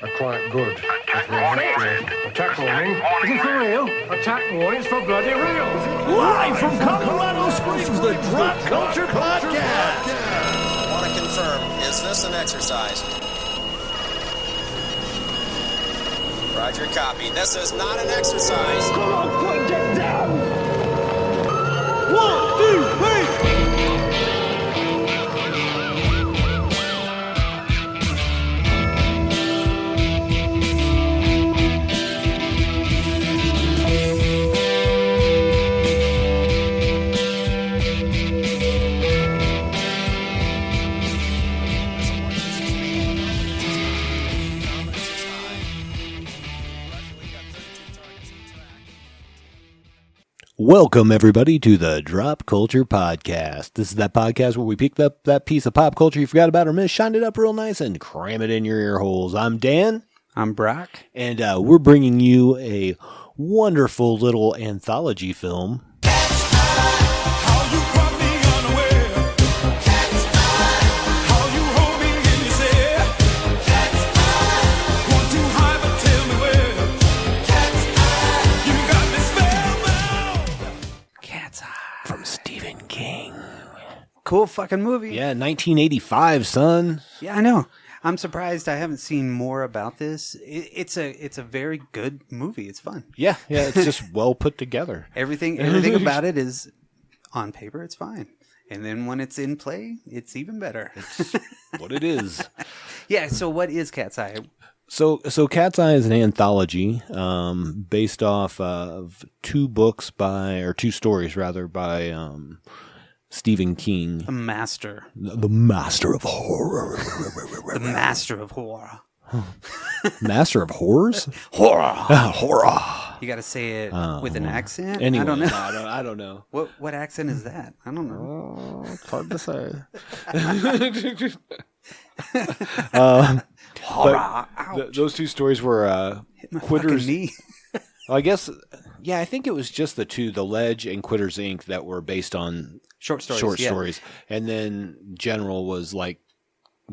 are quite good. Attack warning. Is it for real? Attack warning. It's for bloody real. Live from Colorado Springs, the Drop Culture Podcast. Want to confirm, is this an exercise? Roger, copy. This is not an exercise. Come on, quick, get down! 1, 2, 3! Welcome, everybody, to the Drop Culture Podcast. This is that podcast where we pick up that piece of pop culture you forgot about or missed, shine it up real nice, and cram it in your ear holes. I'm Dan. I'm Brock. And we're bringing you a wonderful little anthology film. From Stephen King. Cool fucking movie. Yeah, 1985, son. Yeah, I know. I'm surprised I haven't seen more about this. It's a very good movie. It's fun. Yeah, it's just well put together. Everything about it is on paper. It's fine, and then when it's in play, it's even better. It's what it is. Yeah. So what is Cat's Eye? So Cat's Eye is an anthology based off of two stories by Stephen King. The master. The master of horror. The master of horror. Master of horrors? Horror. Horror. You got to say it with an accent? Anyway, I don't know. I don't know. What accent is that? I don't know. Oh, it's hard to say. Those two stories were Quitters. Well, I guess, I think it was just the two, The Ledge and Quitters Inc., that were based on short stories. And then General was like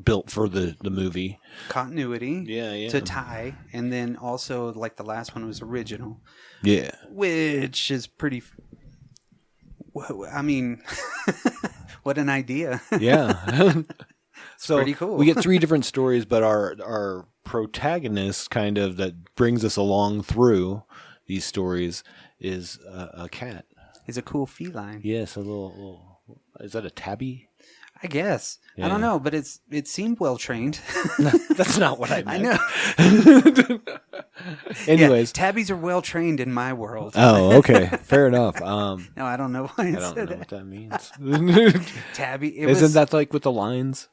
built for the movie. Continuity. Yeah. To tie. And then also, like, the last one was original. Yeah. Which is pretty... I mean, what an idea. Yeah. So pretty cool. We get three different stories, but our protagonist kind of that brings us along through these stories is a cat. He's a cool feline. Yes, a little. Is that a tabby? I guess. Yeah. I don't know, but it seemed well trained. That's not what I meant. I know. Anyways, tabbies are well trained in my world. Oh, okay, fair enough. No, I don't know why I don't know what that means. Tabby. Isn't that like with the lines?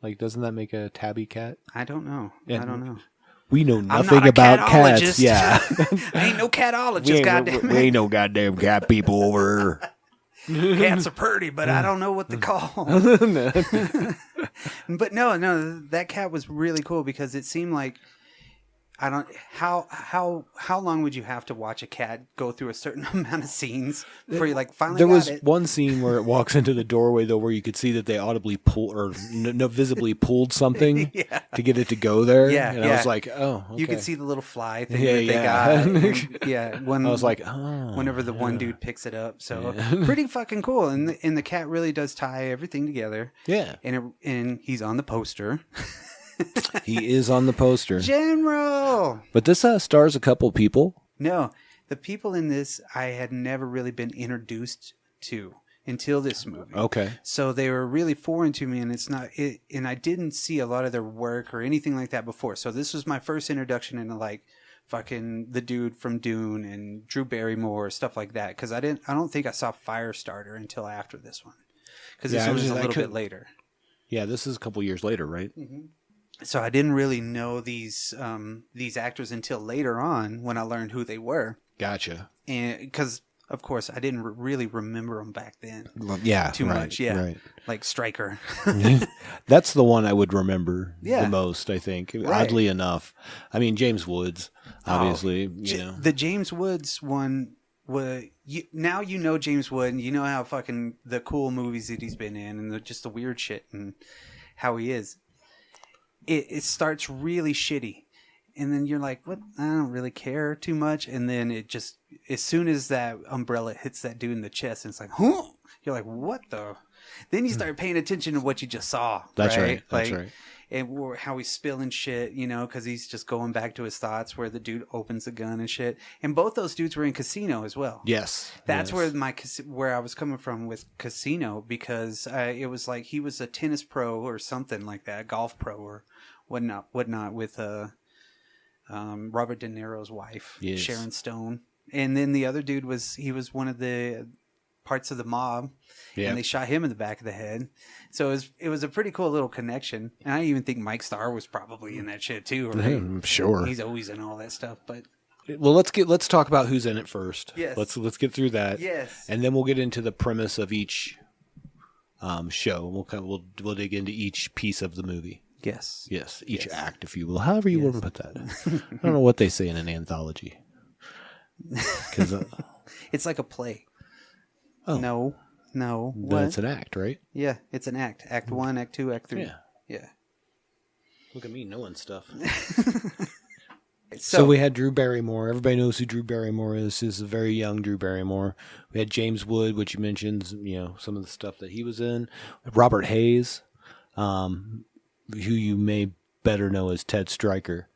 Like, doesn't that make a tabby cat? I don't know. I don't know. We know nothing about cats. Yeah. I ain't no catologist, goddamn. We ain't no goddamn cat people over here. Cats are pretty, but I don't know what to call. But no, that cat was really cool because it seemed like how long would you have to watch a cat go through a certain amount of scenes before you like finally There got was it? one scene where it walks into the doorway though, where you could see that they audibly pull or visibly pulled something to get it to go there. Yeah, and I was like, oh, okay. You could see the little fly thing that they got. And, I was like, oh. Whenever the one dude picks it up, so pretty fucking cool. And the cat really does tie everything together. Yeah, and he's on the poster. He is on the poster. General! But this stars a couple people. No, the people in this I had never really been introduced to until this movie. Okay. So they were really foreign to me, and and I didn't see a lot of their work or anything like that before. So this was my first introduction into like fucking the dude from Dune and Drew Barrymore, stuff like that. Because I don't think I saw Firestarter until after this one. Because this one was a little bit later. Yeah, this is a couple years later, right? Mm-hmm. So I didn't really know these actors until later on when I learned who they were. Gotcha. And because, of course, I didn't really remember them back then. Yeah, too much. Yeah, right. Like Stryker. That's the one I would rember the most. I think, right. Oddly enough, I mean James Woods, obviously. The James Woods one. Now you know James Wood, and you know how fucking the cool movies that he's been in, and just the weird shit, and how he is. It starts really shitty. and then you're like, what? I don't really care too much. And then it just, as soon as that umbrella hits that dude in the chest, and it's like, huh? You're like, what the? Then you start paying attention to what you just saw. That's right. That's like, right. And how he's spilling shit, you know, because he's just going back to his thoughts where the dude opens the gun and shit. And both those dudes were in Casino as well. Yes. That's yes. where I was coming from with Casino, because it was like he was a tennis pro or something like that, golf pro or whatnot with Robert De Niro's wife, Yes. Sharon Stone. And then the other dude was one of the parts of the mob, and they shot him in the back of the head. So it was a pretty cool little connection. And I even think Mike Starr was probably in that shit too. Right? I'm sure. He's always in all that stuff. But well, let's talk about who's in it first. Yes. Let's get through that. Yes. And then we'll get into the premise of each show. We'll dig into each piece of the movie. yes, Each Yes. act, if you will, however you want to put that. I don't know what they say in an anthology. Because it's like a play. Oh. No. But it's an act, right? Yeah, it's an act. Act 1, Act 2, Act 3. Yeah. Look at me knowing stuff. So So we had Drew Barrymore. Everybody knows who Drew Barrymore is. This is a very young Drew Barrymore. We had James Wood, which you mentioned, some of the stuff that he was in. Robert Hayes, who you may better know as Ted Stryker,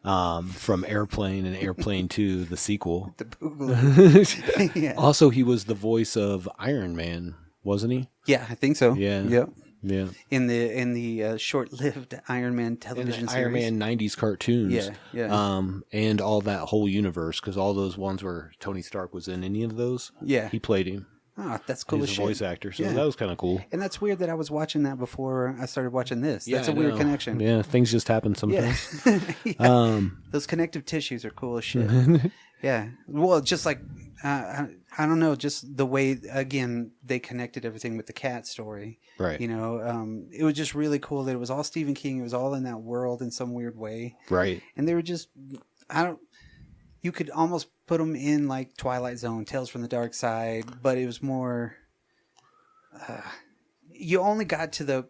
from Airplane and Airplane 2, the sequel. the boogaloo. Yeah. Also, he was the voice of Iron Man, wasn't he? Yeah, I think so. Yeah. Yep. Yeah. In the short-lived Iron Man television series. Iron Man 90s cartoons. Yeah, yeah. And all that whole universe, because all those ones where Tony Stark was in any of those, Yeah. he played him. Oh, that's cool He's as a shit. voice actor, so Yeah. that was kind of cool. And that's weird that I was watching that before I started watching this. That's I a weird know. connection. Yeah, things just happen Yeah. sometimes. Yeah. Those connective tissues are cool as shit. Yeah. Well, just like, I don't know, just the way, again, they connected everything with the cat story. Right. You know, it was just really cool that it was all Stephen King. It was all in that world in some weird way. Right. And they were just, you could almost put them in like Twilight Zone, Tales from the Dark Side, but it was more, you only got to the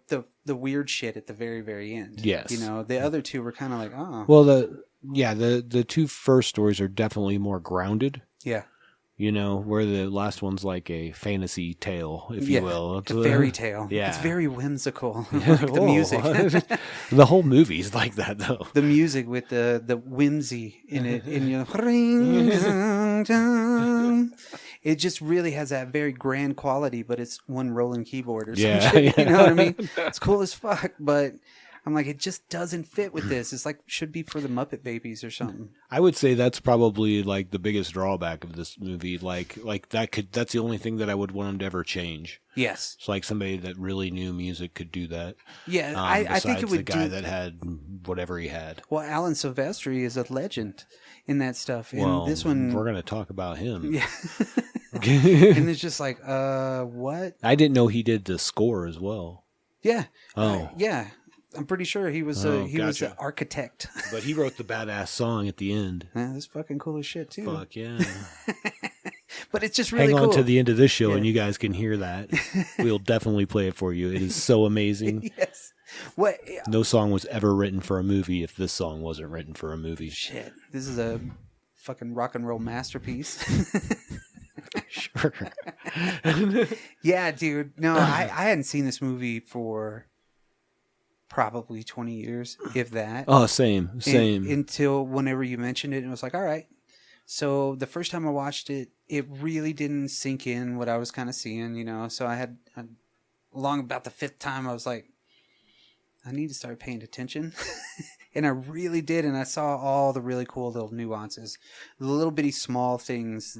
weird shit at the very, very end. Yes. You know, the other two were kind of like, oh. Well, the two first stories are definitely more grounded. Yeah. Where the last one's like a fantasy tale, if you will. It's a fairy tale. Yeah. It's very whimsical. Like the music. The whole movie's like that, though. The music with the whimsy in it. And it just really has that very grand quality, but it's one rolling keyboard or some shit. You know what I mean? It's cool as fuck, but I'm like, it just doesn't fit with this. It's like, should be for the Muppet Babies or something. I would say that's probably like the biggest drawback of this movie. Like that's the only thing that I would want them to ever change. Yes. It's like somebody that really knew music could do that. Yeah, I think it besides would the guy that had whatever he had. Well, Alan Silvestri is a legend in that stuff. And Well, this one, we're going to talk about him. yeah. And it's just like, what? I didn't know he did the score as well. Yeah. Oh. Yeah. I'm pretty sure he was was gotcha. the architect. But he wrote the badass song at the end. Yeah, that's fucking cool as shit too. Fuck yeah. But it's just really Hang on cool. to the end of this show Yeah. and you guys can hear that. We'll definitely play it for you. It is so amazing. Yes. What? No song was ever written for a movie if this song wasn't written for a movie. Shit. This is a fucking rock and roll masterpiece. Sure. Yeah, dude. No, I hadn't seen this movie for probably 20 years, if that. Oh, same. Until whenever you mentioned it, and it was like, all right. So the first time I watched it, it really didn't sink in what I was kind of seeing, you know. So I had, along about the fifth time, I was like, I need to start paying attention. And I really did, and I saw all the really cool little nuances, the little bitty small things.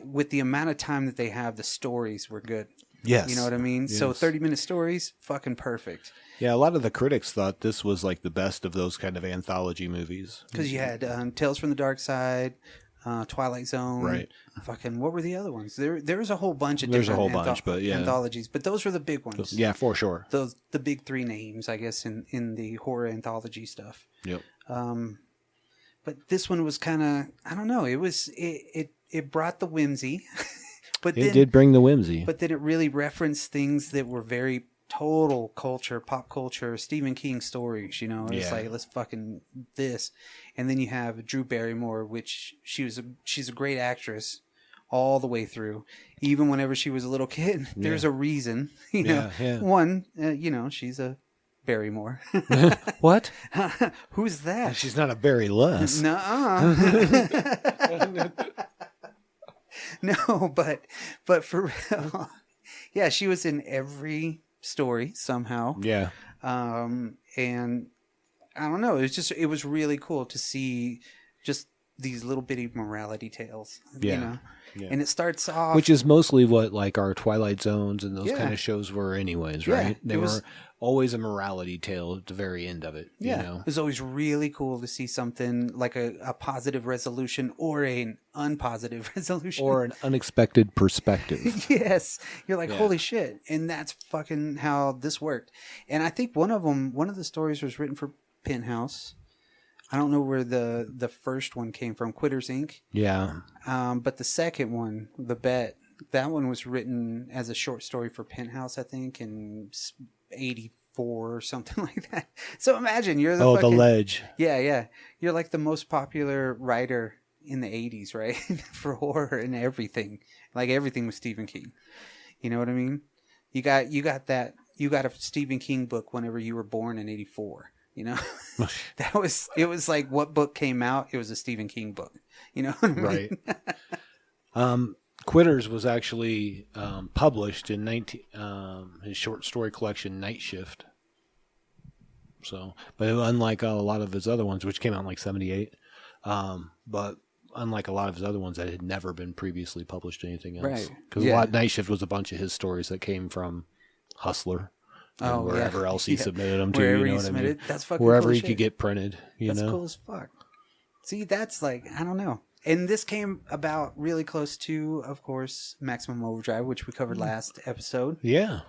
With the amount of time that they have, the stories were good. Yes. You know what I mean? Yes. So 30-minute stories, fucking perfect. Yeah, a lot of the critics thought this was like the best of those kind of anthology movies. Because you had Tales from the Dark Side, Twilight Zone. Right. Fucking, what were the other ones? There was a whole bunch of There's a different whole bunch, but yeah. anthologies. But those were the big ones. Yeah, for sure. The big three names, I guess, in the horror anthology stuff. Yep. But this one was kind of, I don't know, it brought the whimsy. But It did bring the whimsy. But then it really referenced things that were very total culture, pop culture, Stephen King stories, you know. It's Yeah. like, let's fucking this. And then you have Drew Barrymore, which she's a great actress all the way through. Even whenever she was a little kid, there's a reason, you know. Yeah. One, you know, she's a Barrymore. What? Who's that? She's not a Barry Less. Nuh-uh. No, but for real, yeah, she was in every story somehow. Yeah. And I don't know, it was really cool to see just these little bitty morality tales, Yeah. you know. Yeah. And it starts off, Which is mostly what like our Twilight Zones and those Yeah. kind of shows were anyways, Yeah, right? They it was- were always a morality tale at the very end of it, yeah, you know? it was always really cool to see something like a positive resolution or an unpositive resolution. Or an unexpected perspective. Yes, you're like, Yeah. holy shit. And that's fucking how this worked. And I think one of the stories was written for Penthouse. I don't know where the first one came from, Quitters Inc. Yeah. But the second one, The Bet, that one was written as a short story for Penthouse, I think, in 84 or something like that. So imagine you're the The Ledge. Yeah. You're like the most popular writer in the 80s, right? For horror and everything. Like everything with Stephen King. You know what I mean? You got a Stephen King book whenever you were born in 84. You know, it was like what book came out? It was a Stephen King book. You know what I mean? Right. Quitters was actually published in his short story collection Night Shift. So, but unlike a lot of his other ones, which came out in like 78, but unlike a lot of his other ones that had never been previously published anything else, Right. Because Yeah. Night Shift was a bunch of his stories that came from Hustler. And Oh, wherever yeah. else he Yeah. submitted them to, Wherever you know he what I submitted, mean? that's fucking wherever cool he shit. could get printed, you That's know. cool as fuck. See, that's like, I don't know. And this came about really close to, of course, Maximum Overdrive, which we covered last episode. Yeah,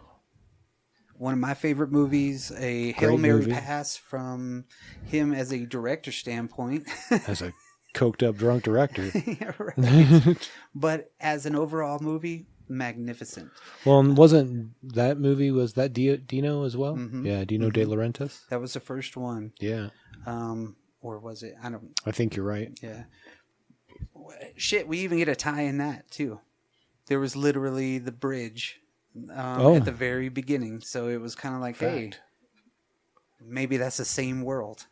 One of my favorite movies, a Hail Mary movie. pass from him as a director standpoint. as a coked up drunk director. Yeah, right. But as an overall movie, magnificent. Well, and wasn't that movie, was that Dino as well? Mhm. Yeah, Dino De Laurentiis. That was the first one. Yeah, Or was it? I don't. I think you're right. Yeah. Shit, we even get a tie in that too. There was literally the bridge at the very beginning, so it was kind of like, hey, Fact. maybe that's the same world.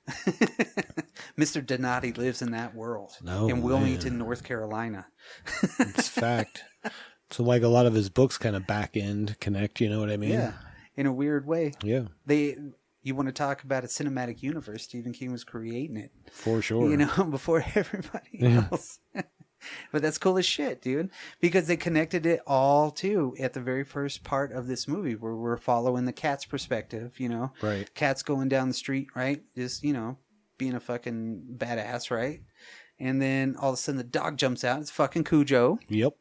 Mr. Donati lives in that world No, in Wilmington, North Carolina. It's fact. So like a lot of his books kind of back end connect, you know what I mean? Yeah, in a weird way. Yeah, You want to talk about a cinematic universe? Stephen King was creating it, for sure. you know, before everybody else. But that's cool as shit, dude. Because they connected it all too at the very first part of this movie, where we're following the cat's perspective. You know, Right. Cat's going down the street, right? Just being a fucking badass, right? And then all of a sudden the dog jumps out. It's fucking Cujo. Yep.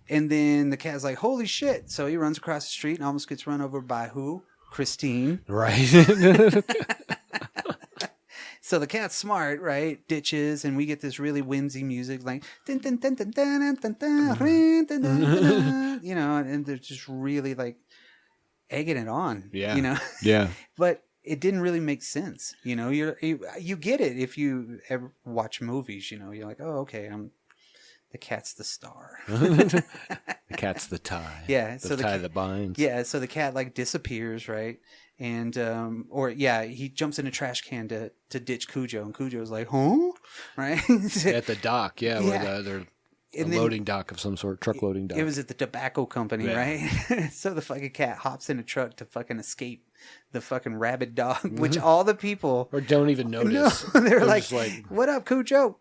And then the cat's like, "Holy shit!" So he runs across the street and almost gets run over by who? Christine. Right. So the cat's smart, right? Ditches, and we get this really whimsy music, like dun, dun, dun, dun, dun, dun, dun, dun, dun, dun, dun, dun, and they're just really like egging it on, Yeah. Yeah. But it didn't really make sense, You get it if you ever watch movies, you're like, oh, okay, the cat's the star. The cat's the tie. Yeah, The so the tie ca- that binds. Yeah, so the cat like disappears, right? And he jumps in a trash can to ditch Cujo, and Cujo's like, huh? Right? At the dock, yeah, Yeah. where they're a And then- loading dock of some sort, truck loading dock. It was at the tobacco company, Yeah. right? So the fucking cat hops in a truck to fucking escape the fucking rabid dog, which all the people or don't even notice. they're like, just like, "What up, Cujo?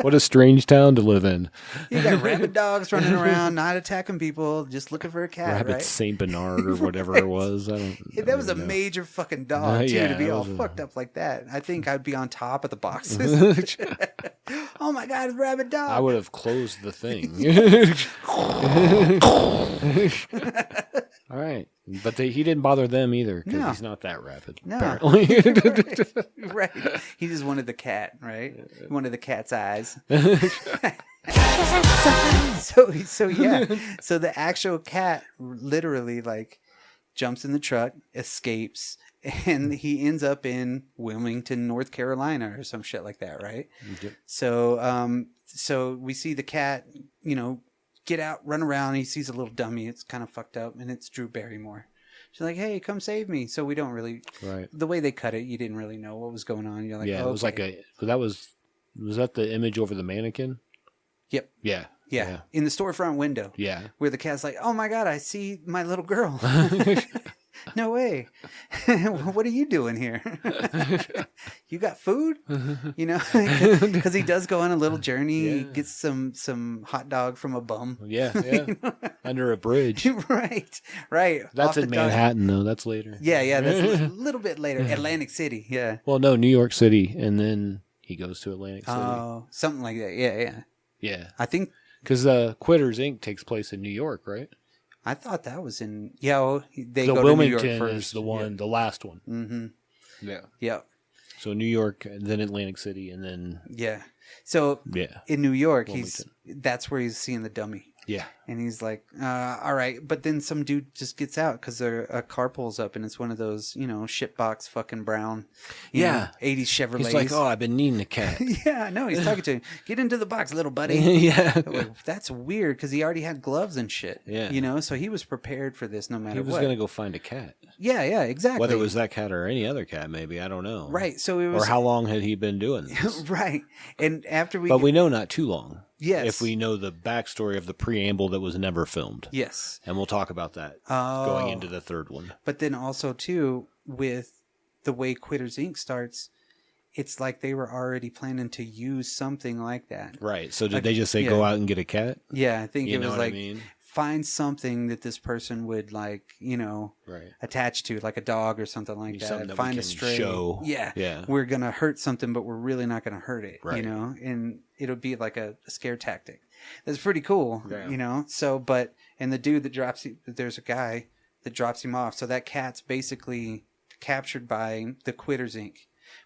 what a strange town to live in. You got rabid dogs running around, not attacking people, just looking for a cat, Rabbit right?" Saint Bernard or whatever it was. That was a major fucking dog, too, Yeah, to be it all was a- fucked up like that. I think I'd be on top of the boxes. Oh my God, it's a rabid dog. I would have closed the thing. All right. But he didn't bother them either because No. he's not that rapid, No. apparently. Right. He just wanted the cat, right? He wanted the cat's eyes. So yeah. So the actual cat literally like jumps in the truck, escapes, and he ends up in Wilmington, North Carolina, or some shit like that, right? Yep. So, so we see the cat, get out, run around. He sees a little dummy. It's kind of fucked up, and it's Drew Barrymore. She's like, "Hey, come save me." So we don't really, Right. the way they cut it, you didn't really know what was going on. You're like, Yeah, oh, it was like was that the image over the mannequin? Yep. Yeah. Yeah, in the storefront window. Yeah. Where the cat's like, "Oh my God, I see my little girl." No way. What are you doing here? You got food? Because he does go on a little journey. Yeah. He gets some hot dog from a bum. Yeah. Under a bridge. Right. That's Off in the dog. Manhattan, though. That's later. Yeah, that's a little bit later. Atlantic City, yeah. Well, no, New York City, and then he goes to Atlantic City. Oh, something like that. Yeah. Yeah. I think Because Quitters Inc. takes place in New York, right? I thought that was in. Yeah, well, they So go Wilmington to New York first. is the one, the last one. Mm-hmm. Yeah. Yep. So New York, and then Atlantic City, and then Yeah. So yeah, in New York, Wilmington. that's where he's seeing the dummy. yeah, And he's like, all right. But then some dude just gets out because a car pulls up and it's one of those, shitbox fucking brown, Yeah. 80s Chevrolets. He's like, "Oh, I've been needing a cat." Yeah, no, he's talking to him. Get into the box, little buddy. Yeah. Like, that's weird because he already had gloves and shit. Yeah. So he was prepared for this no matter He was what. gonna go find a cat, Yeah, exactly. whether it was that cat or any other cat, maybe, I don't know. right. So it was Or how long had he been doing this? right. And after But we know not too long. Yes. If we know the backstory of the preamble that was never filmed. yes. And we'll talk about that Oh. going into the third one. But then also too with the way Quitters Inc. starts, it's like they were already planning to use something like that. Right. So did Like, they just say yeah. go out and get a cat? Yeah, I think You it know was what I like mean? find something that this person would like, Right. attach to, like a dog or something like that. Something that we Find a can stray. show. Yeah. Yeah. We're gonna hurt something, but we're really not gonna hurt it. Right. And it'll be like a scare tactic. That's pretty cool. Yeah. So and the dude that there's a guy that drops him off. So that cat's basically captured by the Quitters Inc.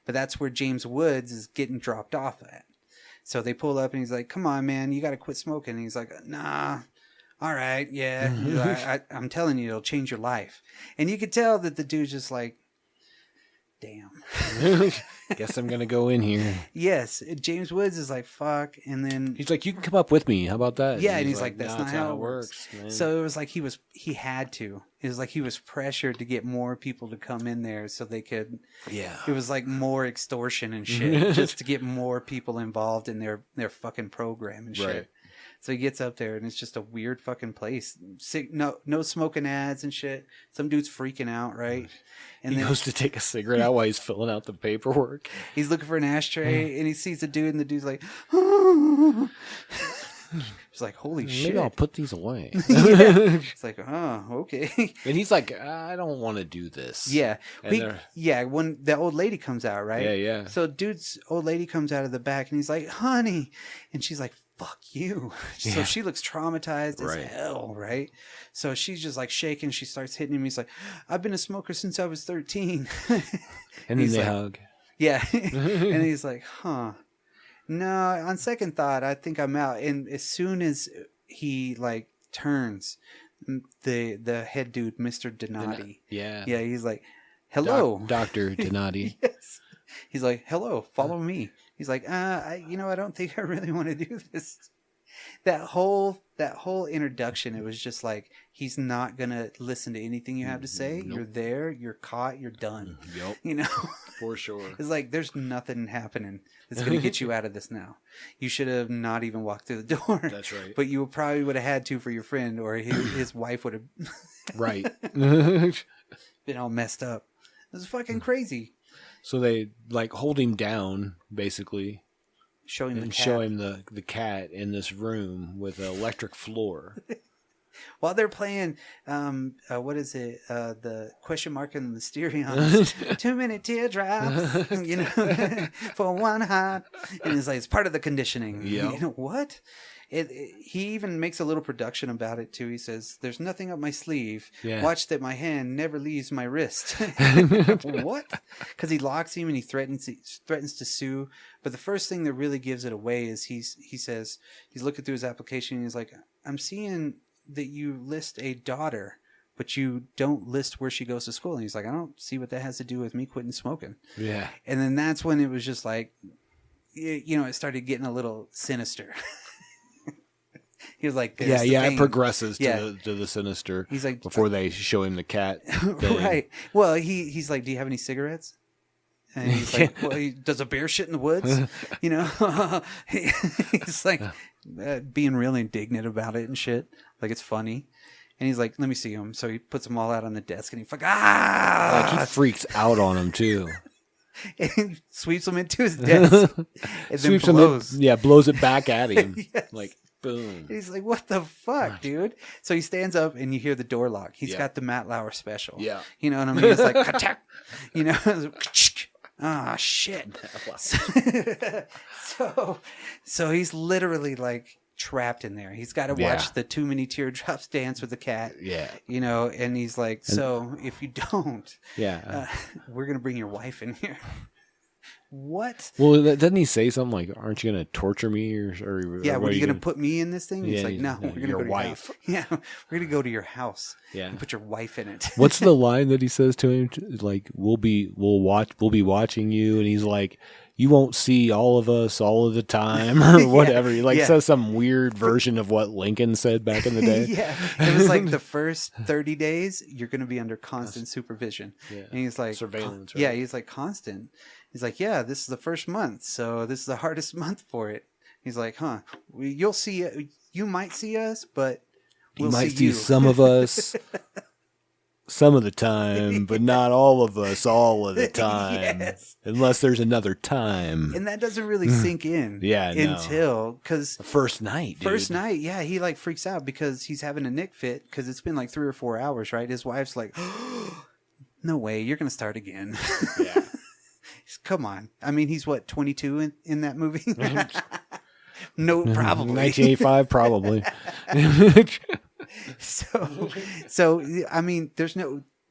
But that's where James Woods is getting dropped off at. So they pull up and he's like, "Come on, man, you got to quit smoking." And he's like, "Nah, all right, yeah." He's like, I'm telling you, it'll change your life. And you could tell that the dude's just like, damn. Guess I'm gonna go in here. Yes, James Woods is like, fuck. And then, He's like, "You can come up with me. How about that?" yeah, and he's like, that's "No, not it's how it works. man." So it was like he had to. It was like he was pressured to get more people to come in there so they could. yeah, It was like more extortion and shit, just to get more people involved in their fucking program and shit. Right. So he gets up there and it's just a weird fucking place. No smoking ads and shit. Some dude's freaking out, right? And he then goes to take a cigarette out while he's filling out the paperwork. he's looking for an ashtray and he sees the dude and the dude's like, it's like, holy shit. Maybe I'll put these away. Yeah. It's like, oh, okay. And he's like, "I don't want to do this." Yeah. And When the old lady comes out, right? Yeah. So dude's old lady comes out of the back and he's like, "Honey." And she's like, "Fuck you." So Yeah. she looks traumatized as Right. hell, right? So she's just like shaking. She starts hitting him. He's like, "I've been a smoker since I was 13. And then He's they like- hug. Yeah. And he's like, "Huh. No, on second thought, I think I'm out." And as soon as he like turns, the head dude, Mr. Donati. Yeah. Yeah, he's like, "Hello." Dr. Donati. Yes. He's like, "Hello, follow me." He's like, I don't think I really want to do this." That whole introduction, it was just like, he's not gonna listen to anything you have to say. Nope. You're there, you're caught, you're done. Yep. For sure. It's like there's nothing happening that's gonna get you out of this now. You should have not even walked through the door. That's right. But you probably would have had to for your friend, or his wife would have Right. been all messed up. It was fucking crazy. So they like hold him down basically Show him the and cat. show him the cat in this room with an electric floor. While they're playing, what is it? The question mark and the Mysterions. 2 minute teardrops, for one heart. And it's like, it's part of the conditioning. Yep. What? He even makes a little production about it too. He says, "There's nothing up my sleeve. Yeah. Watch that my hand never leaves my wrist." What? Because he locks him and he threatens to sue. But the first thing that really gives it away is he says, he's looking through his application and he's like, "I'm seeing that you list a daughter. but you don't list where she goes to school. And he's like, I don't see what that has to do with me quitting smoking. Yeah. And then that's when it was just like, you know, it started getting a little sinister. He was like, Yeah, "There's the it pain." progresses Yeah. to the sinister. He's like, before they show him the cat thing. right. Well, he's like, do you have any cigarettes? And he's like, well, does a bear shit in the woods? You know, he's like being real indignant about it and shit. Like it's funny. And he's like, let me see him. So he puts them all out on the desk and he fucking, Like he freaks out on him too. and sweeps him into his desk. And then Sweeps him blows. in, blows it back at him. Yes. Like boom. He's like, what the fuck, dude? So he stands up and you hear the door lock. He's Yeah. got the Matt Lauer special. Yeah. You know what I mean? It's like, attack. You know? Ah, shit. So he's literally like trapped in there. He's got to watch the Too Many Teardrops dance with the cat. Yeah. You know, and he's like, so if you don't, Yeah. we're going to bring your wife in here. What? Well, doesn't he say something like, "Aren't you going to torture me?" Or Yeah, or what are you going to gonna-" put me in this thing? He's Yeah, like, no, we're going to your go to wife. Your house. Yeah, we're going to go to your house. Yeah. And put your wife in it. What's the line that he says to him? Like, we'll be watching you, and he's like, you won't see all of us all of the time, or whatever. He like yeah. says some weird version of what Lincoln said back in the day. Yeah, it was like the first 30 days you're going to be under constant supervision. Yeah. And he's like, Surveillance, right? Yeah, he's like constant. He's like, yeah, this is the first month, so this is the hardest month for it. He's like, huh? You'll see. You might see us, but we'll You might see see you. some of us some of the time, but not all of us all of the time, Yes. unless there's another time. And that doesn't really sink in. Yeah, no. until because The first night, dude. first night, yeah, he like freaks out because he's having a Nick fit because it's been like 3 or 4 hours, right? His wife's like, no way, you're gonna start again. Yeah. Come on. I mean, he's what, 22 in that movie? No, probably. 1985, probably. So I mean,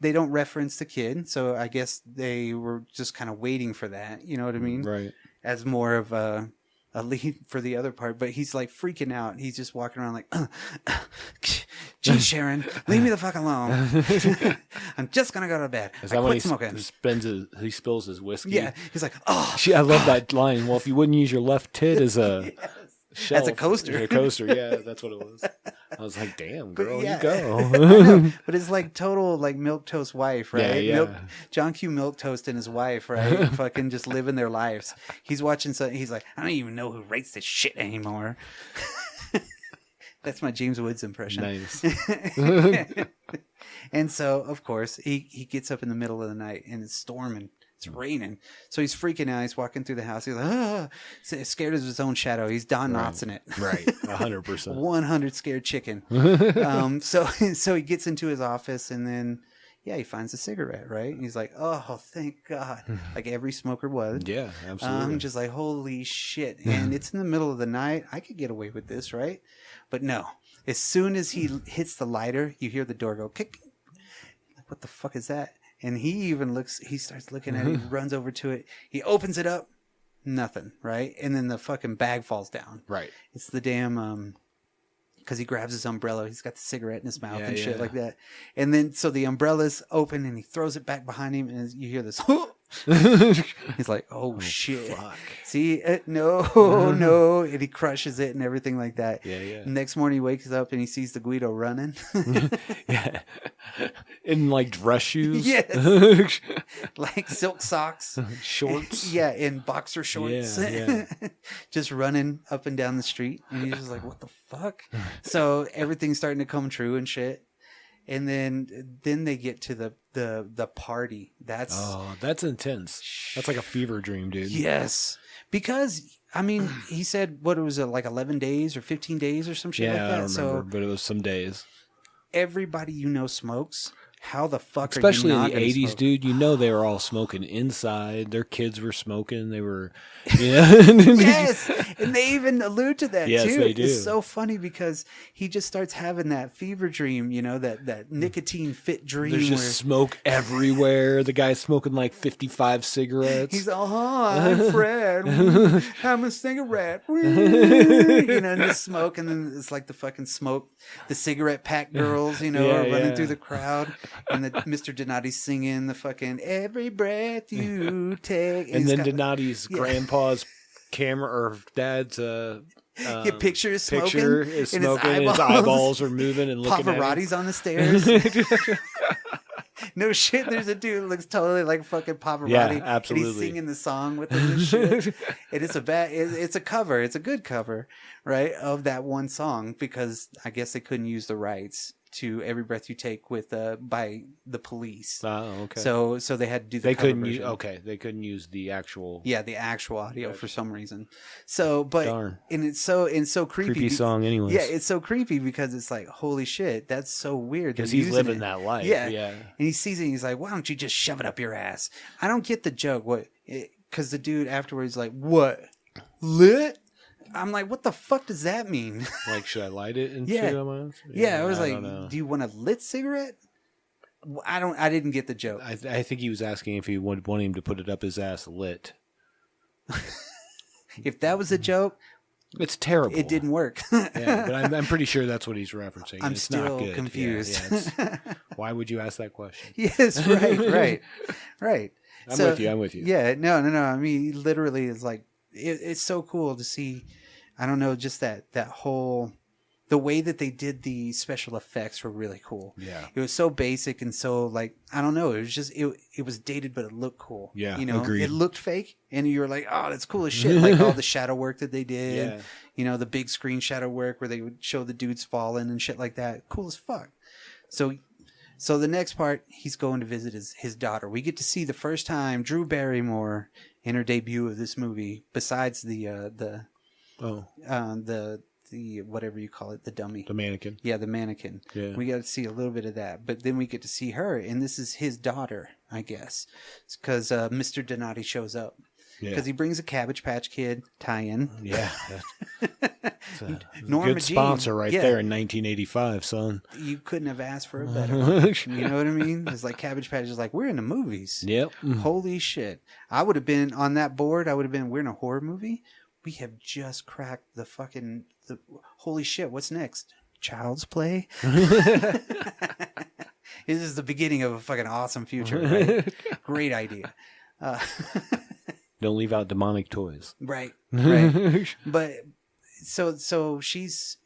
they don't reference the kid, so I guess they were just kind of waiting for that. You know what I mean? Right. As more of a lead for the other part, but he's like freaking out. He's just walking around like, geez, Sharon, leave me the fuck alone. I'm just gonna go to bed. Is I that when quit smoking. he spills his whiskey? Yeah, he's like, oh, I love that line. Well, if you wouldn't use your left tit as a shelf, As a coaster. as a coaster, yeah, that's what it was. I was like, damn, girl, yeah. you go. I know, but it's like total like milquetoast wife, right? Yeah. John Q. Milquetoast and his wife, right? Fucking just living their lives. He's watching something. He's like, I don't even know who writes this shit anymore. That's my James Woods impression. Nice. And so, of course, he gets up in the middle of the night and it's storming. It's raining. So he's freaking out. He's walking through the house. He's like, scared of his own shadow. He's Don Knotts in it. Right. 100%. 100 scared chicken. So he gets into his office and then, yeah, he finds a cigarette, right? And he's like, oh, thank God. Like every smoker would. Yeah, absolutely. Just like, holy shit. And it's in the middle of the night. I could get away with this, right? But no. As soon as he hits the lighter, you hear the door go, kick. Like, what the fuck is that? And he starts looking at it, he runs over to it, he opens it up, nothing, right? And then the fucking bag falls down. Right. It's the damn, because he grabs his umbrella, he's got the cigarette in his mouth and shit like that. And then, so the umbrella's open and he throws it back behind him and you hear this, he's like, oh shit. Fuck. See, no. And he crushes it and everything like that. Yeah. Next morning he wakes up and he sees the Guido running. Yeah. In like dress shoes. Yes. Like silk socks. Shorts. Yeah, in boxer shorts. Yeah. Just running up and down the street. And he's just like, what the fuck? So everything's starting to come true and shit. And then they get to the party. That's intense. That's like a fever dream, dude. yes. Because I mean, he said what was it, like 11 days or 15 days or some shit like that. I don't remember, So but it was some days. everybody you know smokes. how the fuck Especially are you in not the gonna 80s, smoke? dude, you know they were all smoking inside. Their kids were smoking. They were, Yes, and they even allude to that Yes, too. they do. It's so funny because he just starts having that fever dream, that nicotine fit dream. There's where just smoke everywhere. The guy's smoking like 55 cigarettes. he's I'm Fred. I'm a cigarette. And just smoke, and then it's like the fucking smoke, the cigarette pack girls, are running through the crowd, and Mr. Donati's singing the fucking "Every Breath You Take," and he's then got- Donati's grandpa's camera or dad's your picture is smoking, picture is and smoking. His eyeballs are moving and looking at him. Pavarotti's on the stairs. No shit, there's a dude who looks totally like fucking Pavarotti. Yeah, And absolutely. he's singing the song with him and shit. And it's it's a cover. It's a good cover, right, of that one song, because I guess they couldn't use the rights to "Every Breath You Take" by the Police. Oh, okay. So they had to do the they cover couldn't version. use. Okay, they couldn't use the actual. Yeah, the actual audio for some reason. So, but Darn. and it's so creepy. Creepy song, anyways. Yeah, it's so creepy because it's like, holy shit, that's so weird. Because They're he's using living it. that life. Yeah. Yeah. And he sees it and he's like, why don't you just shove it up your ass? I don't get the joke. Because the dude afterwards is like, what? Lit? I'm like, what the fuck does that mean? Like, should I light it and Yeah. shit on my ass? Yeah, I was don't like, know. do you want a lit cigarette? I didn't get the joke. I think he was asking if he would want him to put it up his ass lit. If that was a joke, It's terrible. it didn't work. Yeah, but I'm pretty sure that's what he's referencing. I'm It's still not good. confused. Yeah, why would you ask that question? Yes, right. I'm with you. Yeah, no. I mean, literally, it's like it's so cool to see. I don't know, just that whole the way that they did the special effects were really cool. Yeah. It was so basic and so like I don't know. It was just it was dated, but it looked cool. Yeah, It agreed. looked fake, and you were like, oh, that's cool as shit. Like all the shadow work that they did. Yeah. The big screen shadow work where they would show the dudes falling and shit like that. Cool as fuck. So the next part, he's going to visit his daughter. We get to see the first time Drew Barrymore in her debut of this movie, besides the whatever you call it, the dummy. The mannequin. Yeah, the mannequin. Yeah. We got to see a little bit of that. But then we get to see her, and this is his daughter, I guess. It's because Mr. Donati shows up. Yeah. Because he brings a Cabbage Patch Kid tie-in. Yeah. It's a Norma good Jean. sponsor right Yeah. there in 1985, son. You couldn't have asked for a better one. You know what I mean? It's like Cabbage Patch is like, we're in the movies. Yep. Holy shit. I would have been on that board. we're in a horror movie. We have just cracked holy shit. What's next? Child's Play? This is the beginning of a fucking awesome future, right? Great idea. Don't leave out demonic toys. Right. But so she's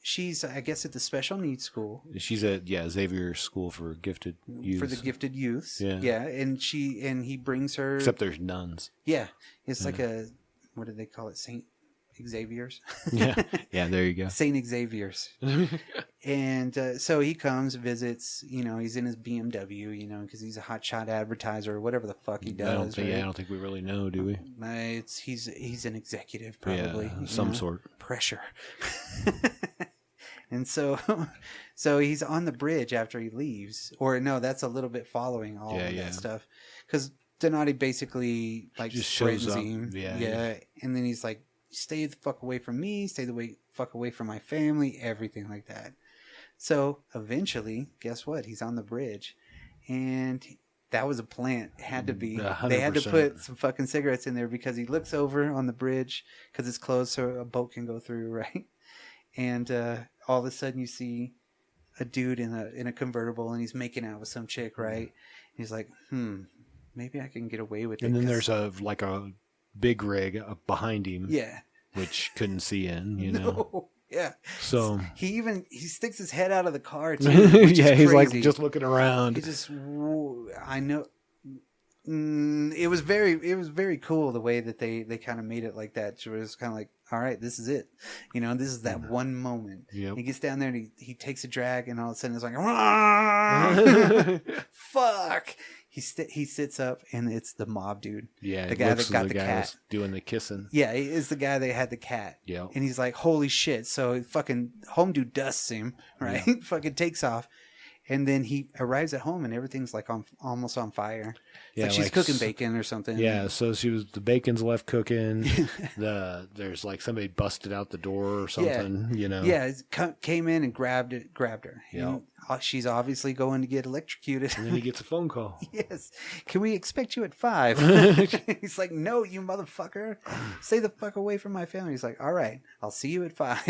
I guess at the special needs school She's at Xavier School for Gifted Youth. for the gifted youths. Yeah. and he brings her. Except there's nuns. Yeah, it's like what do they call it? Saint Xavier's. Yeah. Yeah, there you go. Saint Xavier's. And so he comes, visits. He's in his BMW. Because he's a hotshot advertiser or whatever the fuck he does. I don't think we really know, do we? He's an executive probably. Yeah, some sort. Pressure. And so he's on the bridge after he leaves, or no, that's a little bit following all of that stuff, because Donati basically like Just shows threatens up. him, Yeah. and then he's like, "Stay the fuck away from me, stay the fuck away from my family," everything like that. So eventually, guess what? He's on the bridge, and that was a plant. It had to be. 100%. They had to put some fucking cigarettes in there because he looks over on the bridge because it's closed so a boat can go through, right? And all of a sudden you see a dude in a convertible and he's making out with some chick, right? And he's like, maybe I can get away with it. And then 'cause- there's a big rig behind him. Yeah. Which couldn't see in, No. Yeah. So he sticks his head out of the car too. Which is he's like crazy. just looking around. He just, I know. It was very cool the way that they kind of made it like that. It was kind of like, all right, this is it. This is that one moment. Yep. He gets down there and he takes a drag, and all of a sudden it's like, fuck. He sits up, and it's the mob dude. Yeah, the it guy looks that got like the guy cat. was doing the kissing. Yeah, he is the guy that had the cat. Yeah. And he's like, holy shit. So fucking home dude dusts him, right? Fucking takes off. And then he arrives at home and everything's like almost on fire. It's Yeah, like she's like cooking bacon or something. Yeah, so the bacon's left cooking. There's like somebody busted out the door or something. You know. Yeah, came in and grabbed her. Yeah. And she's obviously going to get electrocuted. And then he gets a phone call. Yes. Can we expect you at 5? He's like, no, you motherfucker. Stay the fuck away from my family. He's like, all right, I'll see you at 5.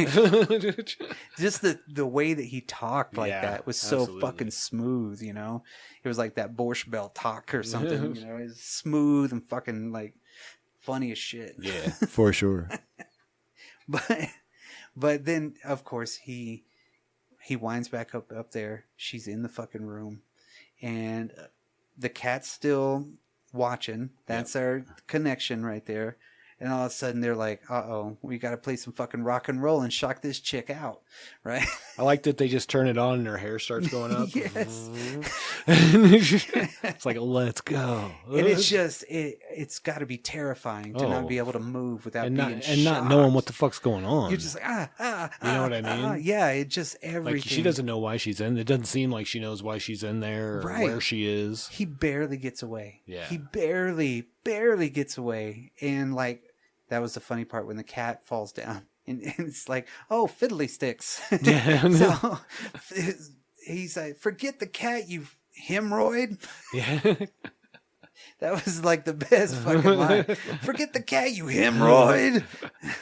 Just the way that he talked like that was so fucking smooth, you know? It was like that Borscht Belt talk or something, you know? It was smooth and fucking like funny as shit. Yeah, for sure. But then, of course, he winds back up there. She's in the fucking room. And the cat's still watching. That's our connection right there. And all of a sudden they're like, uh-oh, we got to play some fucking rock and roll and shock this chick out, right? I like that they just turn it on and her hair starts going up. Yes. It's like, let's go. And it's just, it's got to be terrifying to not be able to move without being shocked. not knowing what the fuck's going on. You're just like, You know what I mean? yeah, it just everything. Like, she doesn't know why she's in. It doesn't seem like she knows why she's in there or where she is. He barely gets away. Yeah. He barely gets away. And like, that was the funny part when the cat falls down. And it's like, oh, fiddly sticks. Yeah. So he's like, forget the cat, you hemorrhoid. Yeah. That was like the best fucking line. Forget the cat, you hemorrhoid.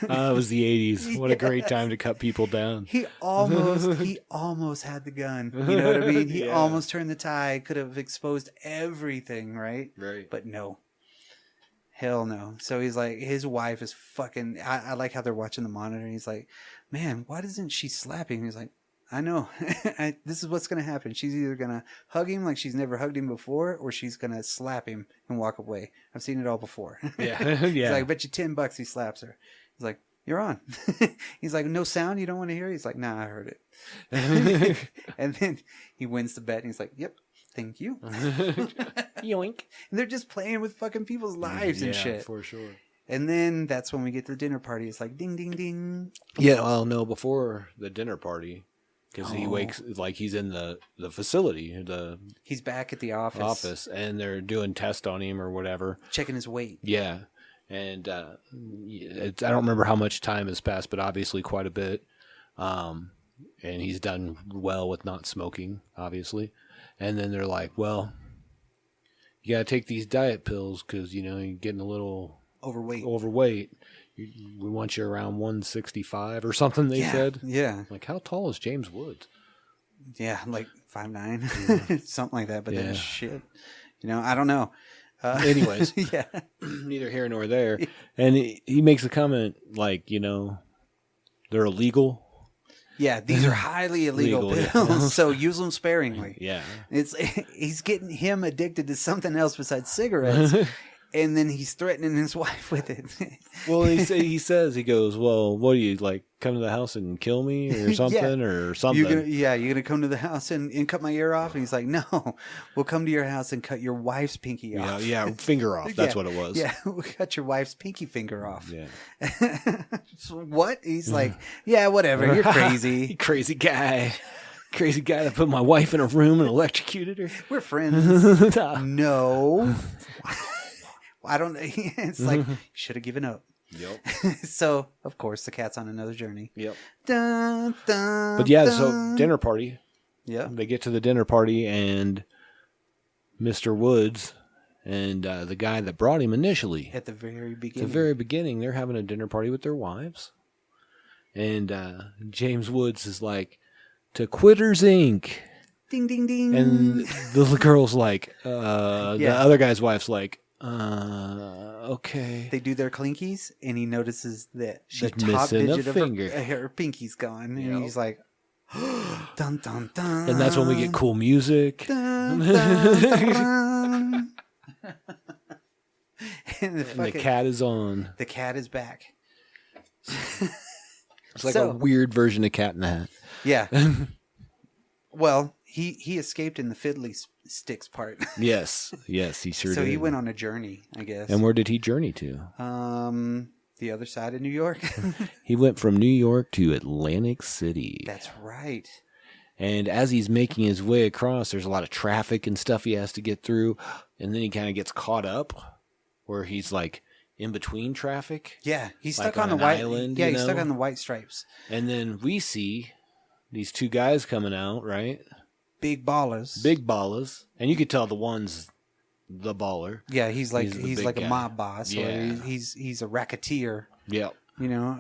It was the 80s. What a great time to cut people down. He almost had the gun. You know what I mean? He almost turned the tide, could have exposed everything, right? Right. But no. Hell no. So he's like, his wife is fucking, I like how they're watching the monitor. And he's like, man, why doesn't she slap him? He's like, I know. This is what's going to happen. She's either going to hug him like she's never hugged him before, or she's going to slap him and walk away. I've seen it all before. Yeah. He's Yeah. like, I bet you $10 he slaps her. He's like, you're on. He's like, no sound? You don't want to hear? He's like, nah, I heard it. And then he wins the bet and he's like, yep. Thank you. Yoink. And they're just playing with fucking people's lives and shit. For sure. And then that's when we get to the dinner party. It's like ding, ding, ding. Yeah, well, no, before the dinner party, because he wakes, like he's in the facility, He's back at the office. and they're doing tests on him or whatever. Checking his weight. Yeah. And I don't remember how much time has passed, but obviously quite a bit. And he's done well with not smoking, obviously. And then they're like, well, you got to take these diet pills because, you know, you're getting a little overweight. We want you around 165 or something, they said. Yeah. Like, how tall is James Woods? Yeah, like 5'9", something like that. But then shit. You know, I don't know. Anyways, yeah. Neither here nor there. And he makes a comment like, you know, they're illegal. Yeah, these are highly illegal Legal, pills, so use them sparingly. Yeah. He's getting him addicted to something else besides cigarettes, and then he's threatening his wife with it. Well, he goes, well, what do you, like, come to the house and kill me or something or something? You're gonna come to the house and cut my ear off? And he's like, no, we'll come to your house and cut your wife's pinky off. Yeah, finger off. That's what it was. Yeah, we'll cut your wife's pinky finger off. Yeah. So what? He's like, yeah, whatever. You're crazy. Crazy guy. Crazy guy that put my wife in a room and electrocuted her. We're friends. No. I don't. It's like, you should have given up. Yep. So, of course, the cat's on another journey. Yep. Dun, dun, But yeah, dun. so dinner party. Yeah. They get to the dinner party and Mr. Woods and the guy that brought him initially. At the very At beginning. the very beginning, they're having a dinner party with their wives. And James Woods is like, to Quitters Inc. Ding, ding, ding. And the girl's like, the other guy's wife's like, okay. They do their clinkies, and he notices that She's the top missing a digit of finger. her pinky's gone. Yep. And he's like, dun, dun, dun. And that's when we get cool music. Dun, dun, dun. And The cat is on. The cat is back. It's like a weird version of Cat in the Hat. Yeah. Well, he escaped in the fiddly sticks part. Yes, he sure did. So he went on a journey, I guess. And where did he journey to? The other side of New York. He went from New York to Atlantic City. That's right. And as he's making his way across, there's a lot of traffic and stuff he has to get through. And then he kind of gets caught up where he's like in between traffic. Yeah, he's Like stuck on the on an white island, Yeah, you he's stuck know? on the white stripes. And then we see these two guys coming out, right? Big ballers. Big ballers. And you could tell the one's the baller. Yeah, he's like the he's big like guy. a mob boss, or Yeah. he's a racketeer. Yep. You know,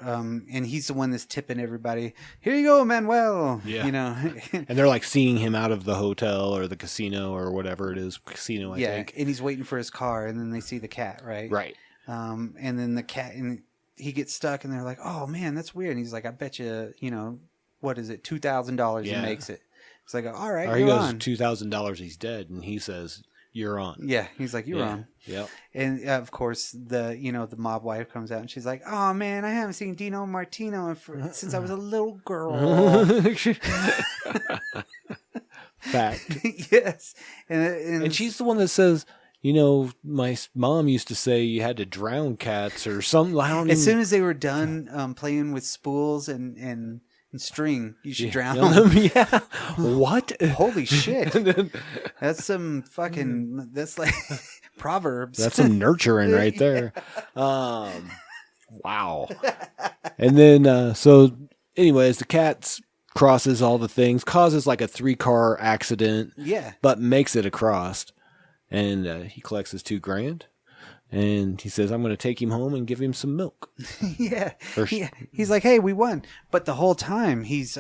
and he's the one that's tipping everybody. Here you go, Manuel. Yeah. You know, And they're like seeing him out of the hotel or the casino or whatever it is. Casino, I yeah, think. and he's waiting for his car, and then they see the cat, right? Right. And then the cat, and he gets stuck, and they're like, "Oh man, that's weird." And he's like, "I bet you, you know, what is it, $2,000 Yeah. he makes it." It's like, "All right, Or he you're goes, on." $2,000, he's dead. And he says, you're on. Yeah, he's like, "You're Yeah. on." Yep. And of course, the mob wife comes out, and she's like, "Oh man, I haven't seen Dino Martino since I was a little girl." Fact. Yes, and And she's the one that says, you know, my mom used to say you had to drown cats or something. I don't as even soon as they were done playing with spools and string, you should drown Yeah. them. Yeah. What? Holy shit! That's some fucking. That's like Proverbs. That's some nurturing right there. Wow. And then, so anyways, the cat crosses all the things, causes like a 3-car accident, Yeah. but makes it across. And he collects his $2,000. And he says, I'm going to take him home and give him some milk. Yeah. Or- He's like, "Hey, we won." But the whole time he's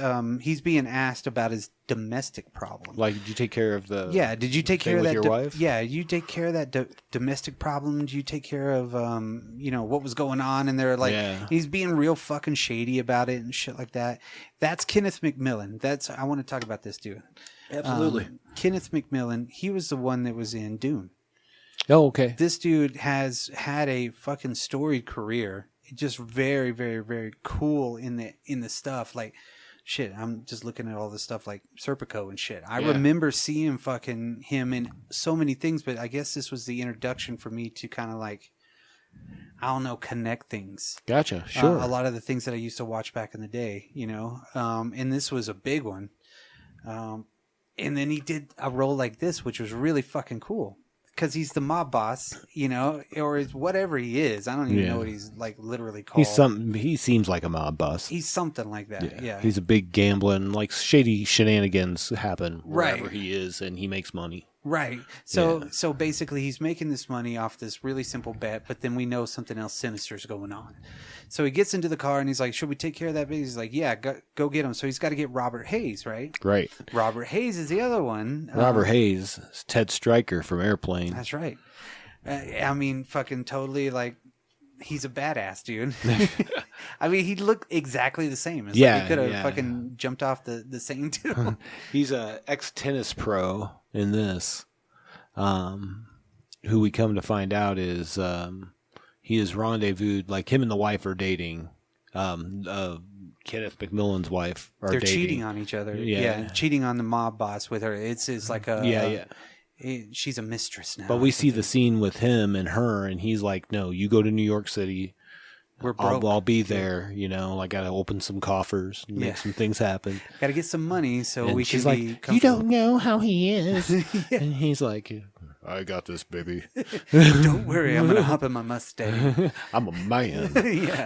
being asked about his domestic problem. Like, did you take care of the... Yeah, did you take thing care of with that? your wife? Yeah, you take care of that domestic problem. Did you take care of you know, what was going on? And they're like, Yeah. he's being real fucking shady about it and shit like that. That's Kenneth McMillan. I want to talk about this dude. Absolutely. Kenneth McMillan. He was the one that was in Dune. Oh, okay. This dude has had a fucking storied career. Just very, very, very cool in the stuff. Like, shit, I'm just looking at all this stuff like Serpico and shit. I Yeah. remember seeing fucking him in so many things, but I guess this was the introduction for me to kind of like, I don't know, connect things. Gotcha. Sure. A lot of the things that I used to watch back in the day, you know, and this was a big one. And then he did a role like this, which was really fucking cool. Because he's the mob boss, you know, or whatever he is. I don't even Yeah. know what he's like literally called. He seems like a mob boss. He's something like that. Yeah. He's a big gambling, like shady shenanigans happen Right. wherever he is, and he makes money. Right. So basically he's making this money off this really simple bet, but then we know something else sinister is going on. So he gets into the car and he's like, "Should we take care of that?" He's like, "Yeah, go get him." So he's got to get Robert Hayes, right? Right. Robert Hayes is the other one. Robert Hayes, is Ted Stryker from Airplane. That's right. I mean, fucking totally like, he's a badass, dude. I mean, he looked exactly the same. It's Yeah, like he could have yeah. fucking jumped off the same too. He's a ex-tennis pro in this, who we come to find out is he is rendezvoused, like him and the wife are dating. Kenneth McMillan's wife are They're dating. cheating on each other. Yeah. Yeah, cheating on the mob boss with her. It's like a Yeah. she's a mistress now. But we see the scene with him and her, and he's like, "No, you go to New York City. We're broke. I'll be there. You know, I got to open some coffers and Yeah. make some things happen." Got to get some money so And we she's can like, be "You comfortable." don't know how he is," and he's like, "I got this, baby. Don't worry, I'm gonna hop in my Mustang. I'm a man." Yeah.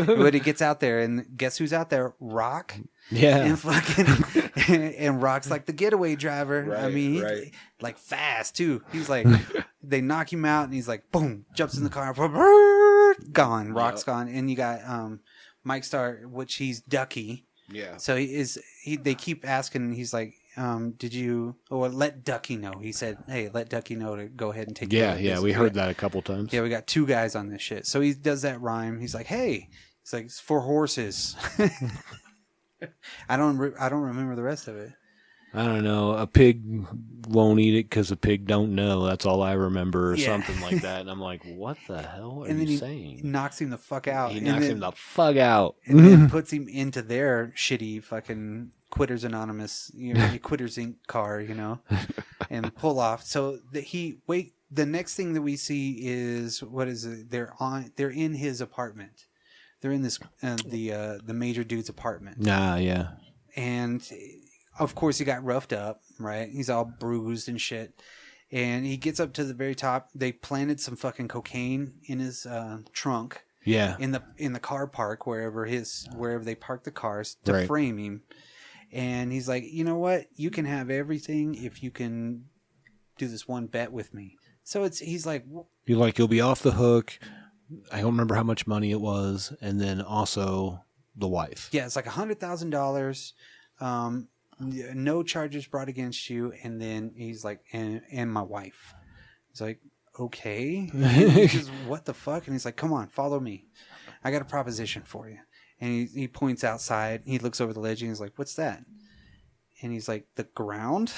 But he gets out there, and guess who's out there? Rock. Yeah, And fucking and Rock's like the getaway driver. I Right, mean, he, right. like fast too. He's like, they knock him out, and he's like, boom, jumps in the car, gone. Rock's gone, and you got Mike Starr, which he's Ducky. yeah. So they keep asking, and he's like, did you, or let Ducky know? He said, "Hey, let Ducky know to go ahead and take care Yeah, of yeah, this." we heard that a couple times. Yeah, we got 2 guys on this shit. So he does that rhyme. He's like, "Hey," he's like, "It's 4 horses." I don't remember the rest of it. I don't know. A pig won't eat it because a pig don't know. That's all I remember, or Yeah. something like that. And I'm like, what the hell are And then you he saying? knocks him the fuck out. He and knocks then, him the fuck out. and then puts him into their shitty fucking Quitters Anonymous, Quitters Inc. car, and pull off. So the next thing that we see is, what is it? They're in his apartment. They're in this the major dude's apartment. Nah, yeah. and of course he got roughed up, right? He's all bruised and shit. And he gets up to the very top. They planted some fucking cocaine in his trunk. Yeah. In the car park wherever they park the cars to Right. frame him. And he's like, you know what? You can have everything if you can do this one bet with me. So he's like, You'll be off the hook. I don't remember how much money it was, and then also the wife. yeah, it's like $100,000. No charges brought against you. And then he's like, and my wife. He's like, okay. And he says, what the fuck? And he's like, come on, follow me. I got a proposition for you. And he points outside. He looks over the ledge and he's like, what's that? And he's like, the ground?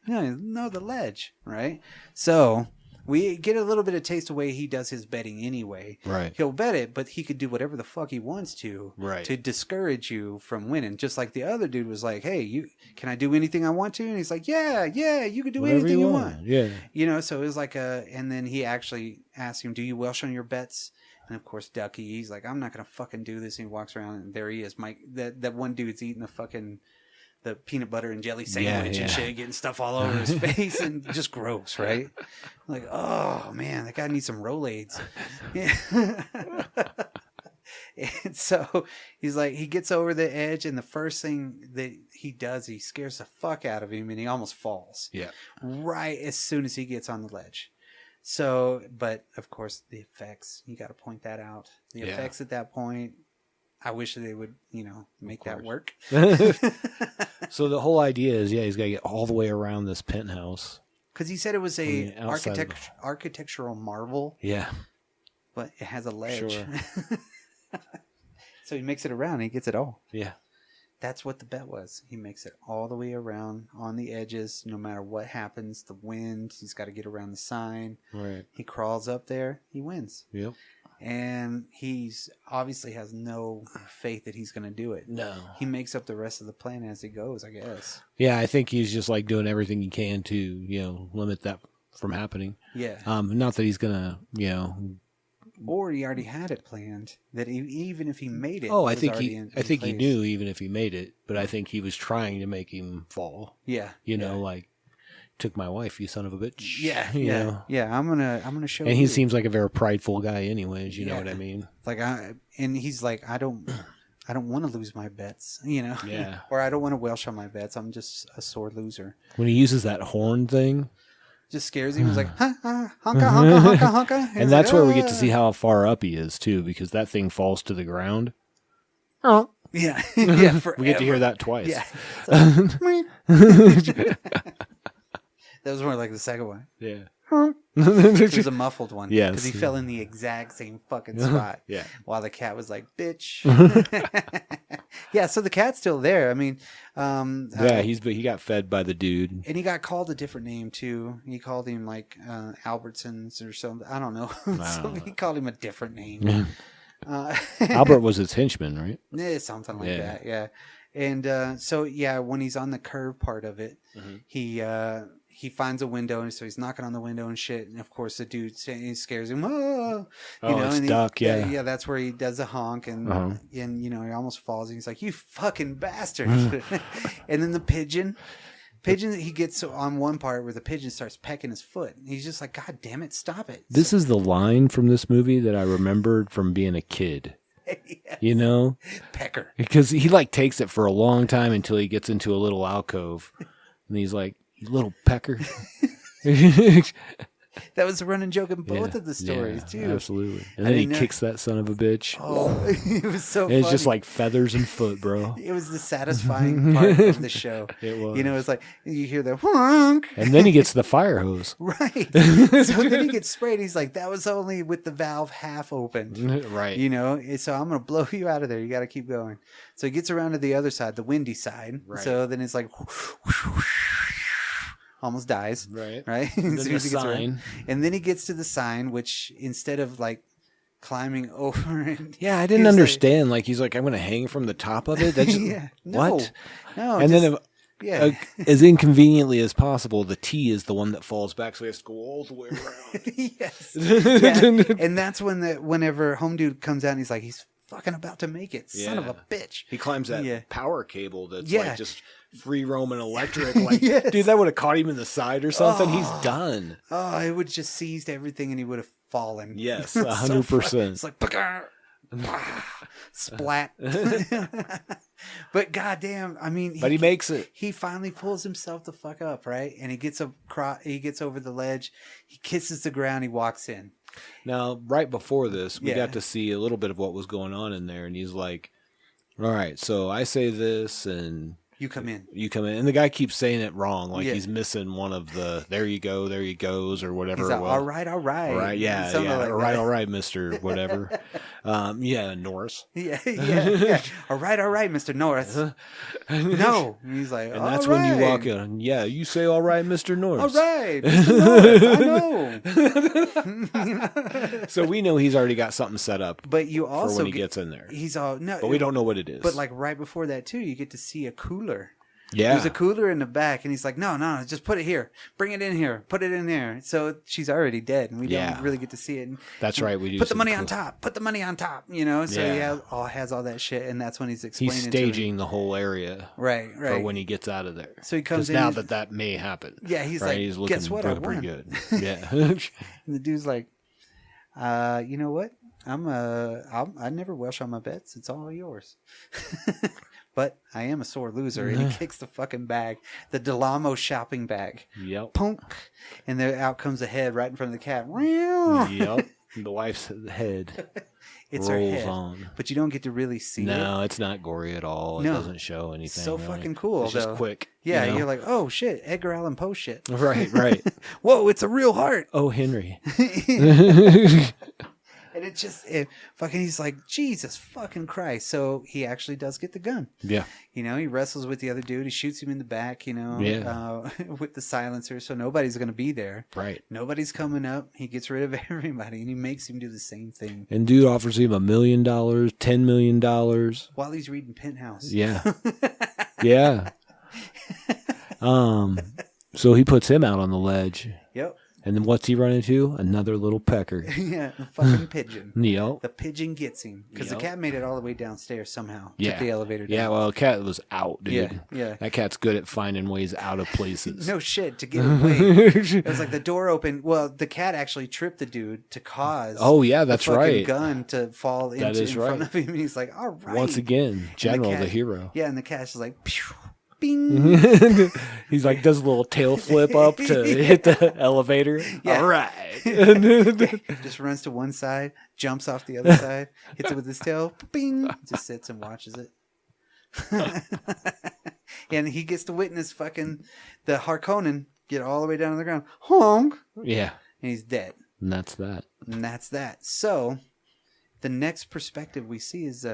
No, the ledge, right? So we get a little bit of taste of the way he does his betting anyway. Right. He'll bet it, but he could do whatever the fuck he wants to Right. to discourage you from winning. Just like the other dude was like, hey, can I do anything I want to? And he's like, yeah, you can do Whatever anything you want. Yeah. You know, so it was like and then he actually asked him, do you Welsh on your bets? And of course, Ducky, he's like, I'm not going to fucking do this. And he walks around and there he is. Mike, that one dude's eating the peanut butter and jelly sandwich and shit, getting stuff all over his face and just gross, right? Like, oh man, that guy needs some Rolaids. And so he's like, he gets over the edge, and the first thing that he does, he scares the fuck out of him, and he almost falls. Yeah. Right as soon as he gets on the ledge. So, but of course, the effects, you got to point that out. The effects at that point, I wish they would, make that work. So the whole idea is, he's got to get all the way around this penthouse. Because he said it was a the outside architectural marvel, Yeah. but it has a ledge. Sure. So he makes it around and he gets it all. Yeah. That's what the bet was. He makes it all the way around on the edges, no matter what happens, the wind, he's got to get around the sign. Right. He crawls up there, he wins. Yep. And he's obviously has no faith that he's going to do it. No. He makes up the rest of the plan as he goes, I guess. Yeah, I think he's just like doing everything he can to, limit that from happening. Yeah. Not that he's gonna, Or he already had it planned that even if he made it. Oh, I it was think already he in he place. knew even if he made it, but I think he was trying to make him fall. Yeah. Like took my wife, you son of a bitch. Yeah. You Yeah. know? Yeah. I'm gonna show. And you. he seems like a very prideful guy, anyways. You know Yeah. what I mean? Like and he's like, I don't want to lose my bets, Yeah. Or I don't want to Welsh on my bets. I'm just a sore loser. When he uses that horn thing, Just scares him. He's like, honka, honka, honka, honka. and that's where we get to see how far up he is too, because that thing falls to the ground. Yeah. Yeah. We get to hear that twice. Yeah. That was more like the second one. Yeah. It was a muffled one. Yes. Because he fell in the exact same fucking spot. Yeah. While the cat was like, bitch. Yeah, so the cat's still there. I mean, Yeah, he got fed by the dude. and he got called a different name too. He called him like Albertsons or something. I don't know. So he called him a different name. Albert was his henchman, right? Something like Yeah. that. Yeah. And so yeah, when he's on the curve part of it, he finds a window, and so he's knocking on the window and shit. And of course, the dude scares him. Oh, it's and Duck, yeah. yeah. That's where he does a honk, and and he almost falls. And he's like, "You fucking bastard!" And then the pigeon, he gets on one part where the pigeon starts pecking his foot. And he's just like, "God damn it, stop it!" This is the line from this movie that I remembered from being a kid. Yes. Pecker. Because he takes it for a long time until he gets into a little alcove, and he's like, "You little pecker." That was a running joke in both of the stories too. Absolutely. And then he didn't know- kicks that son of a bitch. Oh, it was so And funny. it's just like feathers and foot, bro. It was the satisfying part of the show. It was. It's like you hear the honk. And then he gets the fire hose. Right. So then he gets sprayed. He's like, that was only with the valve half opened. Right. So I'm going to blow you out of there. You got to keep going. So he gets around to the other side, the windy side. Right. So then it's like, almost dies. Right. Right. Then As the soon as he gets around. sign. And then he gets to the sign, which instead of climbing over and Yeah, I didn't he's understand. He's like, I'm going to hang from the top of it. That's Yeah. No. What? No. And then yeah. as inconveniently as possible, the T is the one that falls back, so he has to go all the way around. Yes. Yeah. And that's whenever Home Dude comes out and he's like, he's fucking about to make it. Son of a bitch. He climbs that Yeah. power cable that's Yeah. like just free roaming electric. Like, Yes. dude, that would have caught him in the side or something. He's Oh. done. Oh, it would have just seized everything and he would have fallen. Yes, So 100%. It's like, splat. But goddamn, I mean, But he makes it. He finally pulls himself the fuck up, right? And he gets he gets over the ledge. He kisses the ground. He walks in. Now, right before this, we Yeah. got to see a little bit of what was going on in there, and he's like, "All right, so I say this, and You come in. you come in," and the guy keeps saying it wrong, like Yeah. he's missing one of the "there you go, there he goes" or whatever. He's it like, was. all right. All right, yeah, Something yeah, like all right, that. all right, Mister whatever. Yeah, Norris. Yeah. All right, Mr. Norris. No. And he's like, And that's all when you right. walk in. Yeah, you say, "All right, Mister Norris." All right, Mr. Norris, I know. So we know he's already got something set up But you for also when he gets in there, He's all no, but we don't know what it is. But like right before that too, you get to see a cooler. yeah, There's a cooler in the back, and he's like, no, just put it here. Bring it in here. Put it in there. So she's already dead, and we Yeah. don't really get to see it. And that's right. We do put the see money cool- on top. Put the money on top. You know, so he Yeah. has all that shit, and that's when he's explaining. He's to him. staging the whole area Right. for when he gets out of there. So he comes 'Cause in, now he's- that may happen. Yeah, he's right? like, he's looking guess what? I pretty won. good. Yeah. And the dude's like, you know what? I never welsh on my bets. It's all yours. But I am a sore loser. And he kicks the fucking bag, the Delamo shopping bag. Yep. Punk. And there out comes the head right in front of the cat. Yep. The wife's head It's her rolls head. on. But you don't get to really see it. No, it's not gory at all. It No. doesn't show anything. So really. fucking cool, It's just though. quick. Yeah, you know? you're like, oh shit, Edgar Allan Poe shit. Right, right. Whoa, it's a real heart. Oh, Henry. And he's like, Jesus fucking Christ. So he actually does get the gun. Yeah. You know, he wrestles with the other dude. He shoots him in the back, Yeah. with the silencer. So nobody's going to be there. Right. Nobody's coming up. He gets rid of everybody and he makes him do the same thing And dude offers him $1 million, $10 million. while he's reading Penthouse. Yeah. Yeah. So he puts him out on the ledge. Yep. And then what's he run into? Another little pecker. Yeah. The fucking pigeon. Yep. The pigeon gets him because Yep. the cat made it all the way downstairs somehow. Yeah. Took the elevator down. Yeah, well, cat was out, dude. Yeah, yeah. That cat's good at finding ways out of places. No shit, to get away. It was like the door opened. Well, the cat actually tripped the dude to cause. Oh, yeah, that's the fucking right. gun to fall That into is in front right. of him. And he's like, all right. Once again, General, the cat- hero. Yeah, and the cat's just like, pew, bing. He's like, does a little tail flip up to hit the elevator. Yeah. All right. Just runs to one side, jumps off the other side, hits it with his tail, bing. Just sits and watches it. And he gets to witness fucking the Harkonnen get all the way down to the ground. Honk. Yeah. And he's dead. And that's that. And that's that. So, the next perspective we see is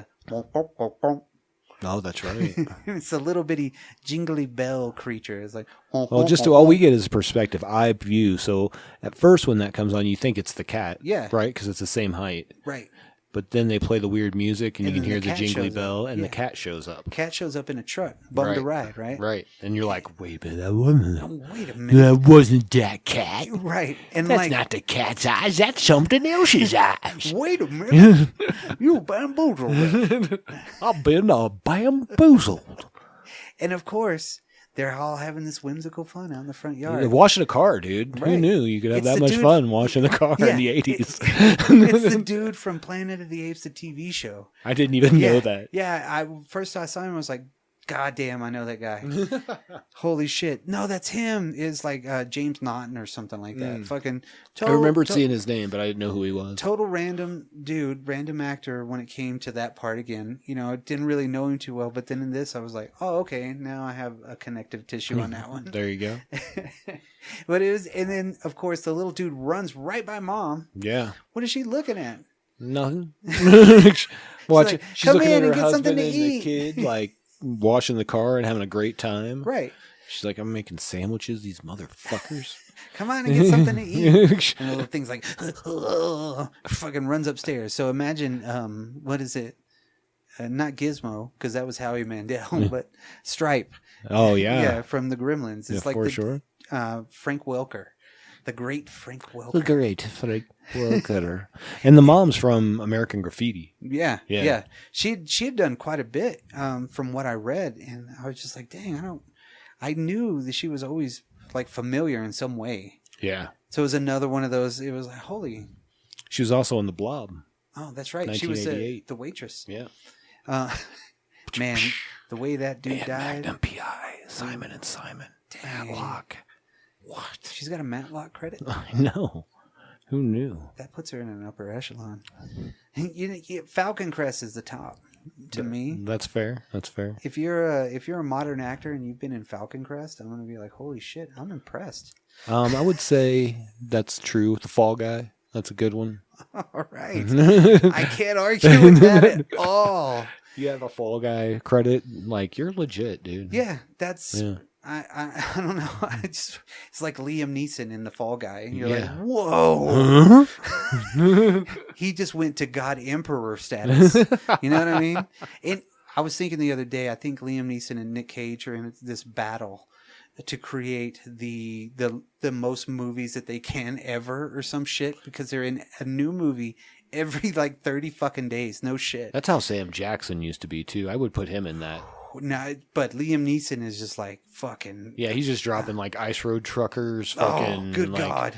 Oh, that's right. it's a little bitty jingly bell creature. It's like, Well, just all we get is perspective, eye view. So at first, when that comes on, you think it's the cat. Yeah. Right? Because it's the same height. right. But then they play the weird music and you And can then hear the the cat jingly shows up. bell and Yeah. the cat shows up. Cat shows up in a truck, bum to Right. ride, right? Right. And you're like, wait a minute, that wasn't, Oh, wait a minute. that wasn't that cat. Right. And That's like, not the cat's eyes. That's something else's eyes. wait a minute. You bamboozled. I've been bamboozled. And of course, they're all having this whimsical fun out in the front yard. You're washing a car, dude. Who Right. knew you could have It's that the much dude- fun washing a car in the 80s? It's the dude from Planet of the Apes, the TV show. I didn't even Yeah. know that. Yeah, first I saw him, I was like, God damn, I know that guy. Holy shit. No, that's him. Is like James Naughton or something like that. Fucking I total, remembered seeing his name, but I didn't know who he was. total random dude, random actor when it came to that part again. You know, I didn't really know him too well, but then in this I was like, oh, okay, now I have a connective tissue on that one. There you go. But it was, and then of course the little dude runs right by mom. Yeah. What is she looking at? Nothing. Watch like, it. She's "Come looking in at her and get something husband to and eat." the kid, like washing the car and having a great time. Right. She's like, I'm making sandwiches, these motherfuckers. Come on and get something to eat. And the little thing's like, fucking runs upstairs. So imagine, what is it? Not Gizmo, because that was Howie Mandel, but Stripe. Oh, yeah. Yeah, from the Gremlins. It's Yeah, like for the, sure. Frank Welker. The great Frank Welker. The great Frank Welker. And the mom's from American Graffiti. Yeah, Yeah. yeah. She had done quite a bit from what I read, and I was just like, dang, I knew that she was always like familiar in some way. Yeah. So it was another one of those. It was like, holy. She was also in The Blob. Oh, that's right. She was the 1988. waitress. Yeah. Man, the way that dude And died. Magnum P.I. Simon and Simon. Dang. Matlock. What? She's got a Matlock credit. I know. Who knew? That puts her in an upper echelon. Falcon Crest is the top to me. That's fair. That's fair. If you're a modern actor and you've been in Falcon Crest, I'm gonna be like, holy shit, I'm impressed. I would say that's true with The Fall Guy. That's a good one. All right, I can't argue with that at all. You have a Fall Guy credit. Like, you're legit, dude. Yeah, that's. Yeah. I don't know. It's like Liam Neeson in The Fall Guy. And you're Yeah. like, whoa. He just went to God Emperor status. You know what I mean? And I was thinking the other day, I think Liam Neeson and Nick Cage are in this battle to create the most movies that they can ever or some shit, because they're in a new movie every like 30 fucking days. No shit. That's how Sam Jackson used to be, too. I would put him in that. No, but Liam Neeson is just like fucking. Yeah, he's just dropping like Ice Road Truckers. Fucking, Oh, good like, God.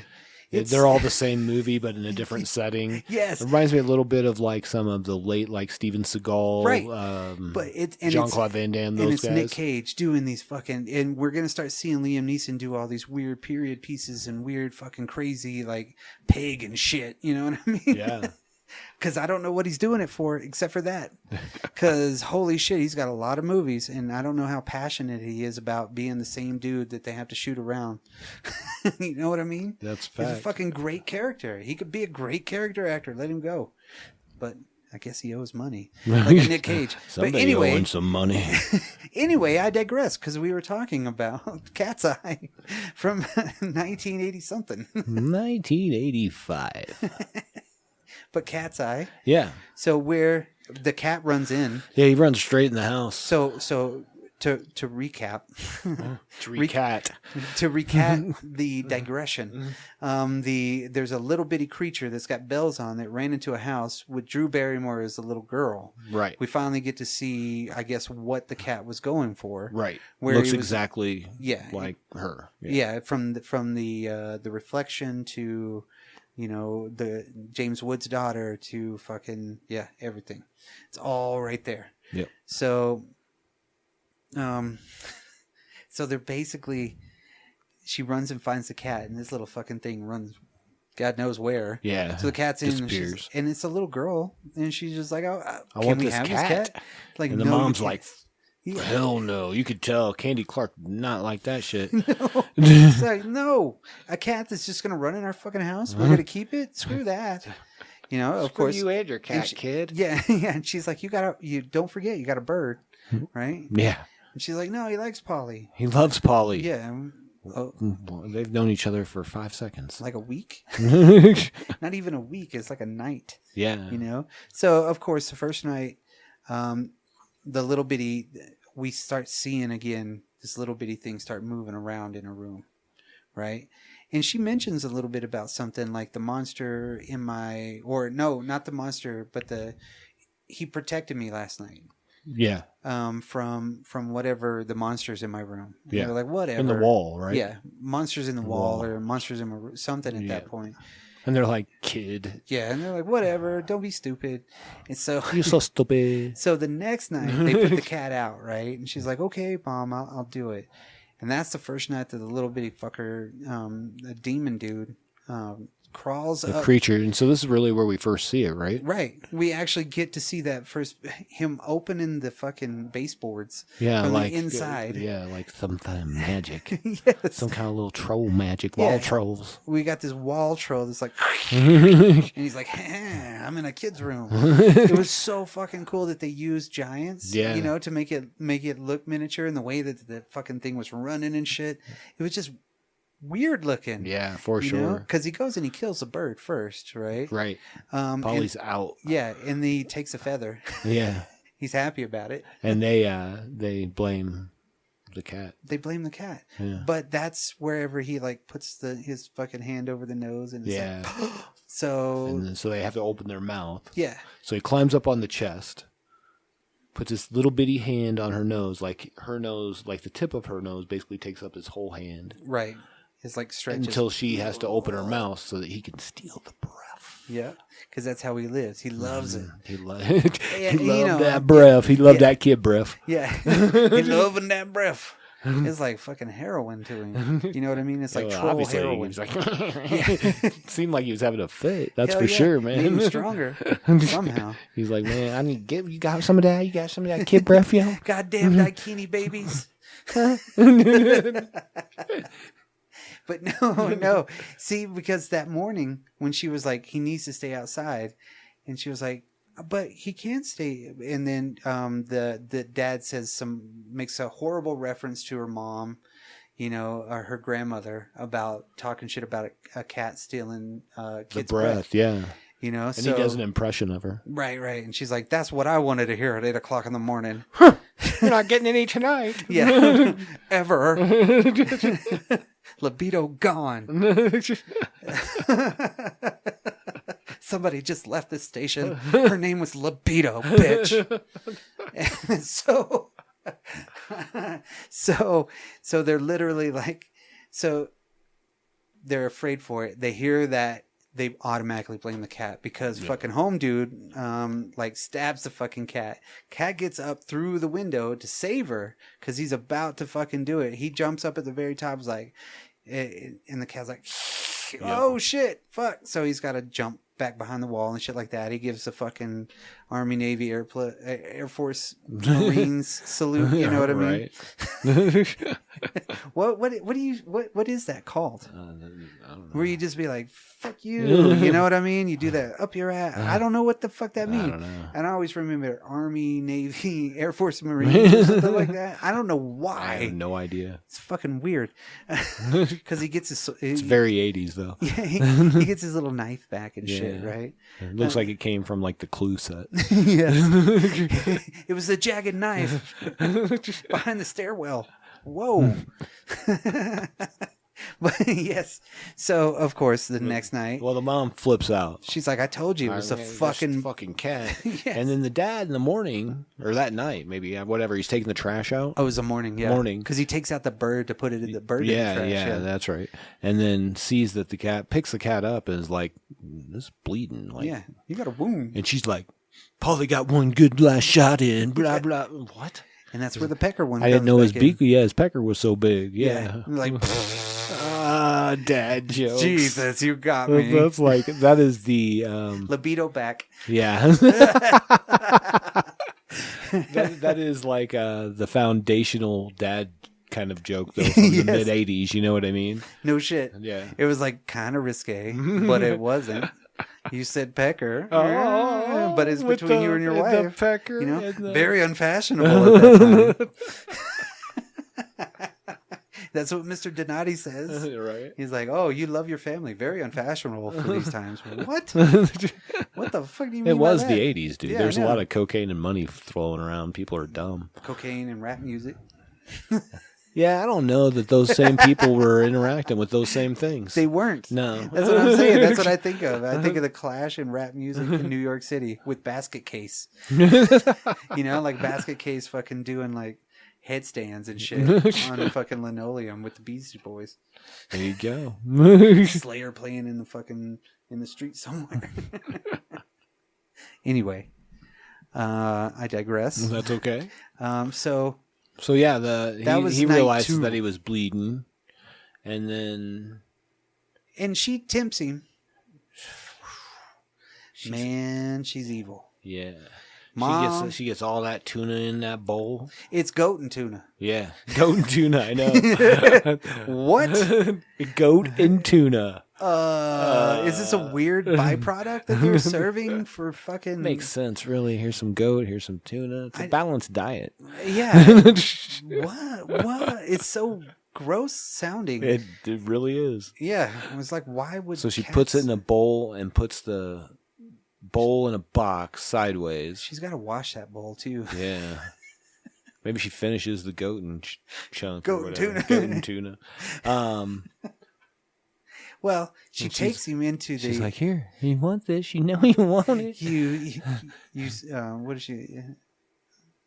They're all the same movie, but in a different setting. Yes. It reminds me a little bit of like some of the late, like Steven Seagal, Right. but it's Jean-Claude Van Damme, those and it's guys. Nick Cage doing these fucking, and we're gonna start seeing Liam Neeson do all these weird period pieces and weird fucking crazy like pagan shit. You know what I mean? Yeah. Because I don't know what he's doing it for, except for that. Because holy shit, he's got a lot of movies, and I don't know how passionate he is about being the same dude that they have to shoot around. You know what I mean? That's He's a fact. fucking great character. He could be a great character actor. Let him go. But I guess he owes money, like a Nick Cage. Somebody but anyway, owing some money. anyway, I digress because we were talking about Cat's Eye from 1980 something. 1985. But Cat's Eye. Yeah. So where the cat runs in. Yeah, he runs straight in the house. So to recap, Cat. to recap the digression, there's a little bitty creature that's got bells on that ran into a house with Drew Barrymore as a little girl. Right. We finally get to see, I guess, what the cat was going for. Right. Where Looks he was- exactly Yeah. like her. Yeah, from the reflection to, you know, the James Woods' daughter to fucking everything. It's all right there. Yep. So, so they're basically, she runs and finds the cat, and this little fucking thing runs, God knows where. Yeah. So the cat's in, disappears. and it's a little girl, and she's just like, "Oh, I can want we this have cat. this cat?" Like, And the "No, you mom's can't." like, Yeah. hell no. You could tell Candy Clark did not like that shit. It's like, no, a cat that's just gonna run in our fucking house. We're gonna keep it. Screw that. You know, of course. you and your cat, she- kid. Yeah, yeah. And she's like, you don't forget, you got a bird, right? Yeah. And she's like, no, he likes Polly. He loves Polly. Yeah. Oh, Well, they've known each other for 5 seconds. like a week? Not even a week. It's like a night. Yeah. You know. So of course, the first night, the little bitty, we start seeing again this little bitty thing start moving around in a room, right? And she mentions a little bit about something like the monster in my, or no, not the monster, but he protected me last night. Yeah. From whatever the monsters in my room. And Yeah. they're like, whatever. In the wall, right? Yeah, monsters in the wall Wall. or monsters in my room, something at that Yeah. point. And they're like, kid, Yeah, and they're like, whatever, don't be stupid. And so, you're so stupid. so the next night they put the cat out, right? And she's like, okay, Mom, I'll do it. And that's the first night that the little bitty fucker, the demon dude, crawls The up. creature. And so this is really where we first see it, right? Right. We actually get to see that first, him opening the fucking baseboards Yeah, from like the inside. Yeah, like some kind of magic. Yes. Some kind of little troll magic. Wall Yeah. trolls. We got this wall troll that's like, and he's like, I'm in a kid's room. It was so fucking cool that they used giants, Yeah. you know, to make it look miniature, and the way that the fucking thing was running and shit. It was just weird looking. Yeah, for sure. Because he goes and he kills the bird first, right? Right. And- Polly's out. yeah, and then he takes a feather. Yeah. He's happy about it. And they blame the cat. They blame the cat. Yeah. But that's wherever he like puts his fucking hand over the nose and it's Yeah. like, so And then, so they have to open their mouth. yeah. So he climbs up on the chest, puts his little bitty hand on her nose, like the tip of her nose basically takes up his whole hand Right. It's like stretches. until she has to open her mouth so that he can steal the breath. Yeah. Because that's how he lives. He loves it. He, he you loved know, that breath. He loved that kid breath. Yeah. He loving that breath. It's like fucking heroin to him. You know what I mean? It's like Well, troll obviously, heroin. he was like, it seemed like he was having a fit. That's Hell for yeah. sure, Made man. him stronger somehow. He's like, man, I need to get. You got some of that? You got some of that kid breath, yo? Goddamn Daikini babies. But no. See, because that morning when she was like, he needs to stay outside, and she was like, but he can't stay. And then the dad makes a horrible reference to her mom, you know, or her grandmother about talking shit about a cat stealing The kids' breath, yeah. You know, And so he does an impression of her. right, and she's like, "That's what I wanted to hear at 8:00 in the morning." You're not getting any tonight. Yeah, ever. Libido gone. Somebody just left the station. Her name was Libido, bitch. And so they're literally like, so they're afraid for it. They hear that. They automatically blame the cat because fucking home dude like stabs the fucking cat. Cat gets up through the window to save her because he's about to fucking do it. He jumps up at the very top, is like, and the cat's like, oh shit, fuck. So he's got to jump back behind the wall and shit like that. He gives a fucking Army, Navy, Air Force, Marines salute. You know what I mean? Right. What is that called? I don't know. Where you just be like, fuck you. You know what I mean? You do that up your ass. I don't know what the fuck that means. I don't know. And I always remember Army, Navy, Air Force, Marines, or something like that. I don't know I why. have no idea. It's fucking weird. Because he gets his... It's very 80s, though. Yeah, he gets his little knife back and shit, Yeah. right? It looks like it came from, like, the Clue set. Yes. It was the jagged knife behind the stairwell. Whoa. But yes. So, of course, the next night, Well, the mom flips out. she's like, I told you it was a That's fucking... fucking cat. Yes. And then the dad in the morning, or that night, maybe, whatever, he's taking the trash out. Oh, it was a morning, yeah. Morning. Because he takes out the bird to put it in the bird in the trash. Yeah, that's right. And then sees that the cat, picks the cat up and is like, this is bleeding. Like, Yeah, you got a wound. And she's like, Paulie got one good last shot in, blah, blah. What? And that's where the pecker one I didn't comes know his back in. beak. Yeah, his pecker was so big. Yeah. Like, Dad jokes. Jesus, you got me. That's like, that is the, Libido back. yeah. that is like the foundational dad kind of joke, though, from the Yes. mid 80s. You know what I mean? No shit. Yeah. It was like kind of risque, but it wasn't. You said pecker, Oh, but it's with between you and your the wife. pecker You know, and the- very unfashionable at that time. That's what Mr. Donati says. Right. He's like, "Oh, you love your family. Very unfashionable for these times." What? What the fuck do you mean? It was by the that? 80s, dude. Yeah, There's I a know. lot of cocaine and money flowing around. People are dumb. Cocaine and rap music. Yeah, I don't know that those same people were interacting with those same things. They weren't. No. That's what I'm saying. That's what I think of. I think of the Clash and rap music in New York City with Basket Case. You know, like Basket Case fucking doing like headstands and shit on the fucking linoleum with the Beastie Boys. There you go. Slayer playing in the street somewhere. Anyway, I digress. That's okay. So Yeah, That was he night realizes 2. that he was bleeding, and then and she tempts him. Man, she's evil. yeah, Mom. she gets all that tuna in that bowl. It's goat and tuna. Yeah, goat and tuna. I know. What? Goat and tuna Is this a weird byproduct that they're serving for fucking... makes sense, really. Here's some goat. Here's some tuna. It's a balanced diet. Yeah. What? It's so gross sounding. It really is. Yeah. It was like, why would So she cats... puts it in a bowl and puts the bowl in a box sideways. She's got to wash that bowl, too. Yeah. Maybe she finishes the goat and chunk. Goat or and whatever. tuna. Goat and tuna. Well, she And takes him into the. She's like, here, you want this? You know you want it. you what is she?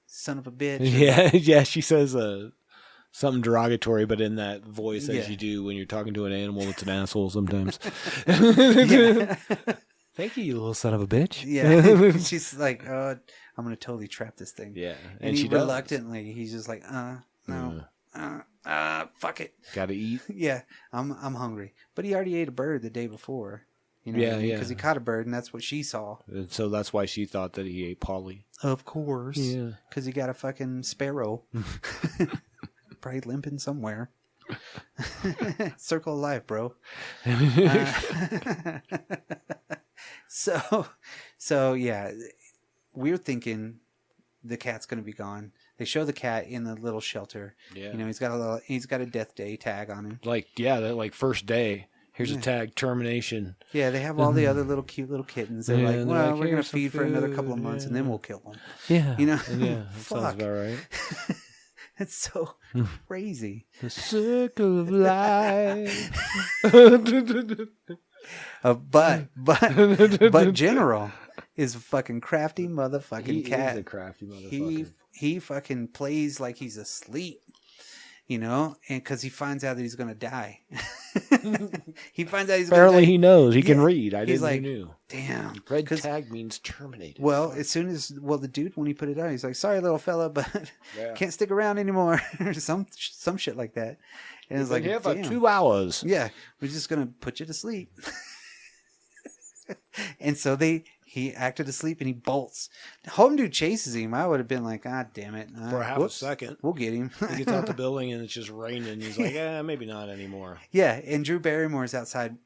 Son of a bitch. Yeah, yeah. She says something derogatory, but in that voice Yeah. as you do when you're talking to an animal that's an asshole sometimes. Yeah. Thank you, you little son of a bitch. Yeah. She's like, I'm gonna totally trap this thing. Yeah, And he she does. reluctantly, he's just like, no, fuck it. Gotta eat. Yeah, I'm hungry. But he already ate a bird the day before. You know, Yeah, yeah. because he caught a bird, and that's what she saw. And so that's why she thought that he ate Polly. Of course. Yeah. Because he got a fucking sparrow. Probably limping somewhere. Circle of life, bro. So yeah, we're thinking the cat's gonna be gone. They show the cat in the little shelter. Yeah. You know, he's got a death day tag on him. Like, yeah, that like first day. Here's a tag, termination. Yeah, they have all the other little cute little kittens. They're Yeah, like, and they're well, like, we're gonna "Here's some feed for another food, couple of months, and then we'll kill them. Yeah. You know? Yeah, that sounds Fuck. about right. It's so crazy. The circle of life. But General is a fucking crafty motherfucking He cat. is a crafty motherfucker. He fucking plays like he's asleep, you know, and because he finds out that he's gonna die. He finds out he's Apparently gonna die. he knows. He can Yeah. read. I He's didn't like, know. Damn. Red 'Cause- tag means terminated. Well, as soon as the dude, when he put it out, he's like, "Sorry, little fella, but Yeah. can't stick around anymore," or some shit like that. And it's like, here for damn. 2 hours. Yeah, we're just gonna put you to sleep. And so he acted asleep and he bolts. Home dude chases him. I would have been like, ah, damn it. For half whoops. a second. We'll get him. He gets out the building and it's just raining. He's like, maybe not anymore. Yeah, and Drew Barrymore's outside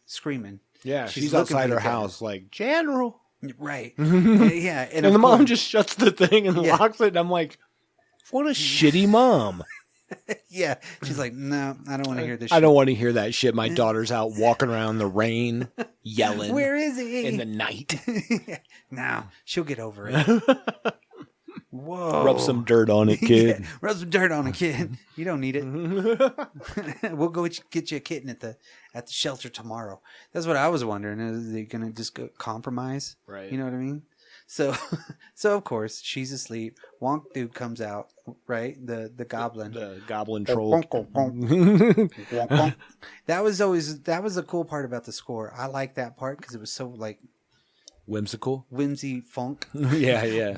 screaming. Yeah, She's she's looking outside for her the cat. house like, General. Right. Yeah. And of the mom course- just shuts the thing and Yeah. locks it. And I'm like, what a shitty mom. Yeah. She's like, no, I don't want to hear this I shit. don't want to hear that shit. My daughter's out walking around in the rain, yelling Where is he? in the night. Now, she'll get over it. Whoa. Rub some dirt on it, kid. Yeah, rub some dirt on a kid. You don't need it. We'll go get you a kitten at the shelter tomorrow. That's what I was wondering. Is they gonna just go compromise? Right. You know what I mean? So of course she's asleep. Wonk dude comes out. Right. The goblin. The goblin troll. That was the cool part about the score. I like that part because it was so like Whimsical. whimsy funk. Yeah, yeah. It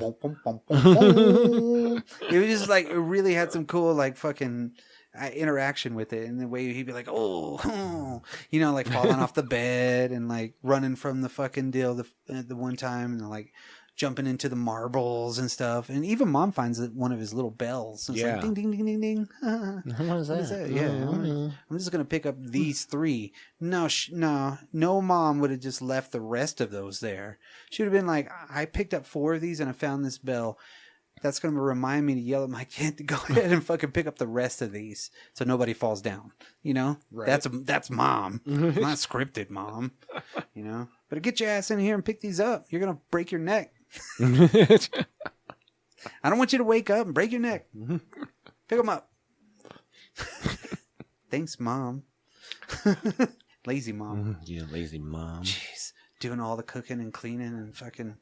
was just like it really had some cool like fucking interaction with it, and the way he'd be like, oh, you know, like falling off the bed and like running from the fucking deal the one time, and like jumping into the marbles and stuff. And even Mom finds it one of his little bells. And it's Yeah. like ding ding ding ding ding. What is What is that? Yeah, I'm just gonna pick up these 3. No, no mom would have just left the rest of those there. She would have been like, I picked up 4 of these and I found this bell. That's gonna remind me to yell at my kid to go ahead and fucking pick up the rest of these so nobody falls down. You know, Right. That's mom, not scripted, mom. You know, but get your ass in here and pick these up. You're gonna break your neck. I don't want you to wake up and break your neck. Pick them up. Thanks, Mom. Lazy Mom. You lazy mom. Jeez. Doing all the cooking and cleaning and fucking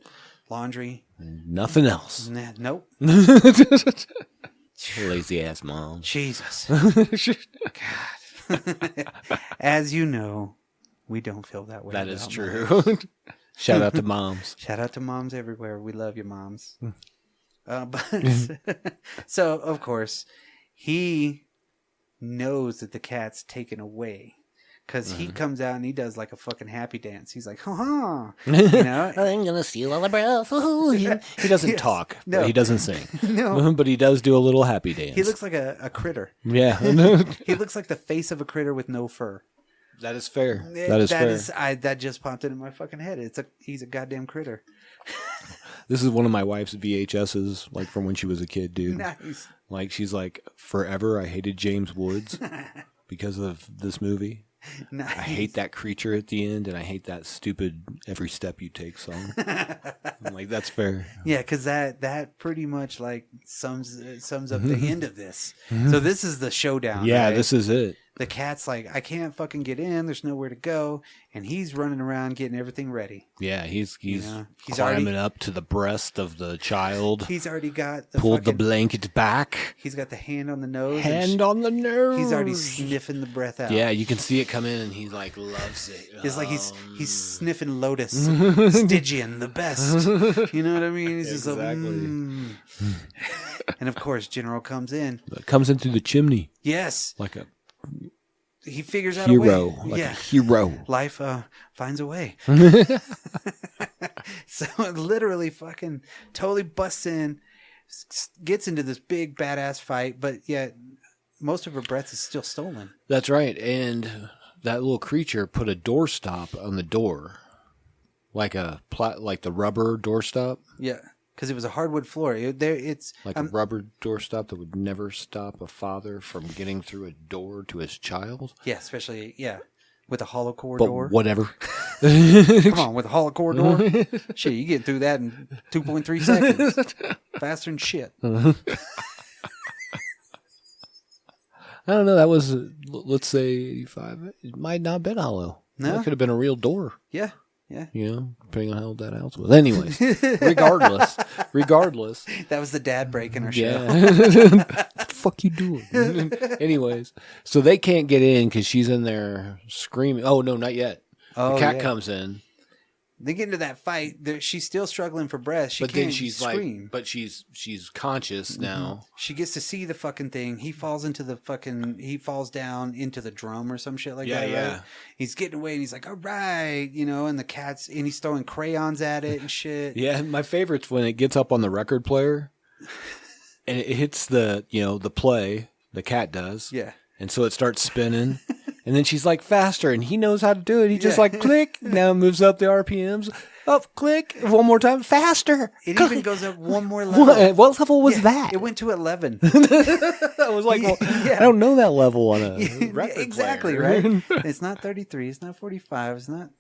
laundry. Nothing else. Nah, nope. Lazy ass mom. Jesus. God. As you know, we don't feel that way. That is about true. mothers. Shout out to moms. Shout out to moms everywhere. We love you, moms. Hmm. But so, of course, he knows that the cat's taken away because he comes out and he does like a fucking happy dance. He's like, ha ha, you know. I'm gonna steal all the breath. He doesn't Yes. talk. No. He doesn't sing. No, But he does do a little happy dance. he looks like a critter. Yeah. He looks like the face of a critter with no fur. That is fair. That is fair. That just popped into my fucking head. He's a goddamn critter. This is one of my wife's VHSs, like from when she was a kid, dude. Nice. Like she's like, forever I hated James Woods because of this movie. Nice. I hate that creature at the end, and I hate that stupid "Every Step You Take" song. I'm like, that's fair. Yeah, because that pretty much like sums up the end of this. So this is the showdown. Yeah, right? this is it. The cat's like, I can't fucking get in. There's nowhere to go, and he's running around getting everything ready. Yeah, he's he's climbing already- up to the breast of the child. He's already got the Pulled the fucking, blanket back. He's got the hand on the nose. Hand on the nose. He's already sniffing the breath out. Yeah, you can see it come in, and he like loves it. It's like he's sniffing Lotus, Stygian, the best. You know what I mean? He's just like, Exactly. And of course, General comes in. It comes in through the chimney Yes, like a he figures out hero, a way. like Yeah, a hero. life finds a way. So it literally fucking totally busts in, gets into this big badass fight, but yet most of her breath is still stolen. That's right, and that little creature put a doorstop on the door, like like the rubber doorstop, Yeah, because it was a hardwood floor. It's like a rubber doorstop that would never stop a father from getting through a door to his child. yeah, especially with a hollow core But door. whatever. Come on, with a hollow core door. Shit, you get through that in 2.3 seconds, faster than shit. I don't know. That was, let's say, 85. It might not have been hollow. No? That could have been a real door, Yeah. you know, depending on how old that house was. Anyways, regardless. That was the dad break in our show. Yeah. What the fuck you doing? Anyways, so they can't get in because she's in there screaming. Oh, no, not yet. Oh, the cat yeah. comes in. They get into that fight. She's still struggling for breath. She But can't then she's scream. like, but she's conscious now. She gets to see the fucking thing. He falls down into the drum or some shit like that. Yeah. Right? He's getting away and he's like, all right, and the and he's throwing crayons at it and shit. Yeah, my favorite's when it gets up on the record player and it hits the play, the cat does. Yeah. And so it starts spinning. And then she's like faster, and he knows how to do it. He just Yeah. like click. Now it moves up the RPMs. Up, click. One more time, faster. It even goes up one more level. What level was Yeah, that? It went to 11. I was like, well, Yeah. I don't know that level on a record Exactly, player. right? It's not 33. It's not 45. It's not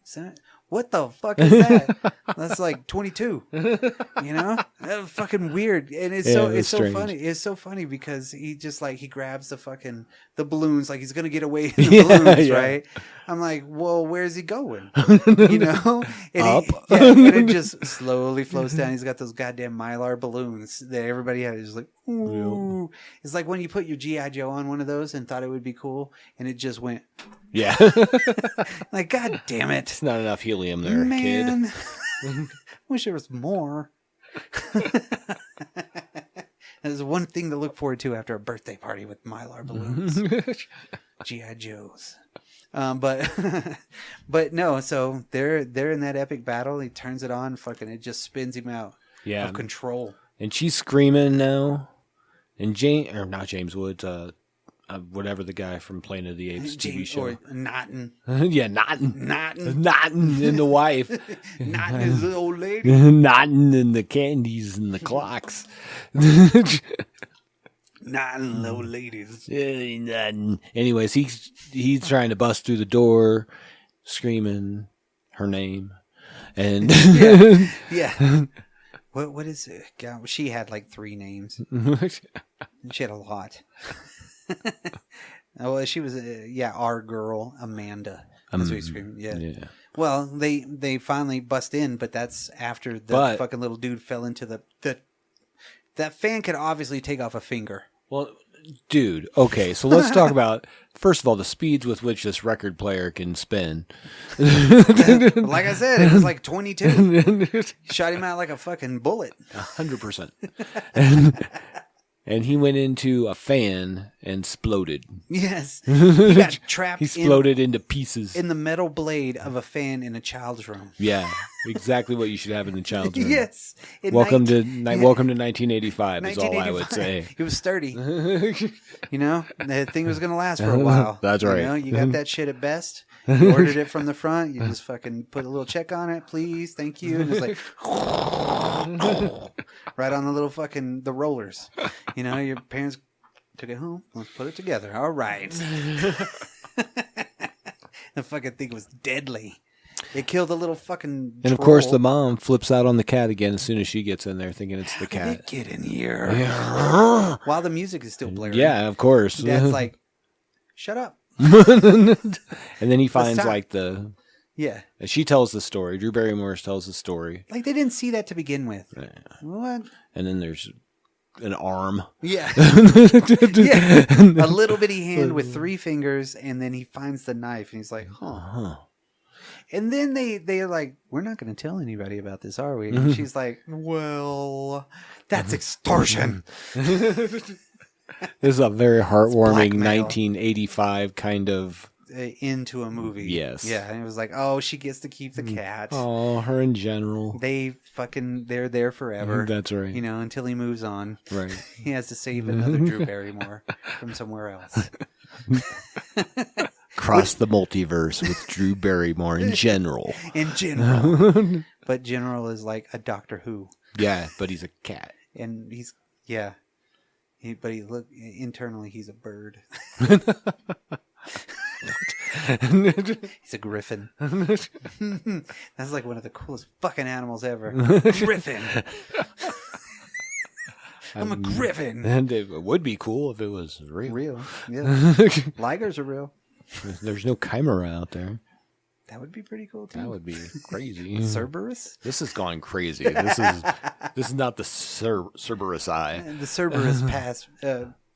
what the fuck is that? That's like 22. That was fucking weird. And it's Yeah, it's so strange. funny. It's so funny because he just like he grabs the balloons like he's gonna get away in the balloons, yeah. right? I'm like, well, where's he going? And Up. and it just slowly flows down. He's got those goddamn Mylar balloons that everybody has. It's like, ooh. It's like when you put your G.I. Joe on one of those and thought it would be cool, and it just went Yeah. like, God damn it. It's not enough helium there, kid. Man, wish there was more. There's one thing to look forward to after a birthday party with Mylar balloons, GI Joes. But no. So they're in that epic battle. He turns it on, fucking, it just spins him out Yeah. of control. And she's screaming now. And not James Woods, whatever the guy from Planet of the Apes TV show. Or Naughton, Yeah, Naughton and the wife. Naughton is the old lady. Naughton and the candies and the clocks. Naughton, old ladies. Naughton. Anyways, he's trying to bust through the door, screaming her name. And Yeah. What is it? God, she had like 3 names. She had a lot. Well, she was our girl Amanda. That's what he's screaming. Yeah. Well, they finally bust in, but that's after the fucking little dude fell into the that fan could obviously take off a finger. Well, dude, okay, so let's talk about, first of all, the speeds with which this record player can spin. Like I said, it was like 22. Shot him out like a fucking bullet. 100%. And he went into a fan and exploded. Yes. He got trapped He exploded into pieces. in the metal blade of a fan in a child's room. Yeah, exactly what you should have in the child's room. Yes. Welcome to 1985 is all I would say. It was sturdy. That thing was going to last for a while. That's right. You got that shit at best. You ordered it from the front. You just fucking put a little check on it, please, thank you. And it's like right on the little fucking the rollers. Your parents took it home. Let's put it together. All right. The fucking thing was deadly. It killed a little fucking And of course, troll. the mom flips out on the cat again as soon as she gets in there, thinking it's the How did it cat. get in here? Yeah. While the music is still blaring. Yeah, of course. Dad's like, shut up. And then he finds stop. like the. Yeah. She tells the story. Drew Barrymore tells the story. Like they didn't see that to begin with. Yeah. What? And then there's an arm. Yeah. Yeah. A little bitty hand with 3 fingers, and then he finds the knife, and he's like, huh. And then they're like, we're not going to tell anybody about this, are we? And she's like, well, that's extortion. This is a very heartwarming blackmail. 1985 kind of. Into a movie. Yes. Yeah. And it was like, oh, she gets to keep the cat. Oh, her in general. They're there forever. That's right. You know, until he moves on. Right. He has to save another Drew Barrymore from somewhere else. Cross the multiverse with Drew Barrymore in general. In general. But General is like a Doctor Who. Yeah, but he's a cat. And he's, yeah. Internally, he's a bird. He's a griffin. That's like one of the coolest fucking animals ever. Griffin. I'm a griffin. And it would be cool if it was real. Real. Yeah. Ligers are real. There's no chimera out there. That would be pretty cool too. That would be crazy. Cerberus? This has gone crazy. This is not the Cerberus eye. The Cerberus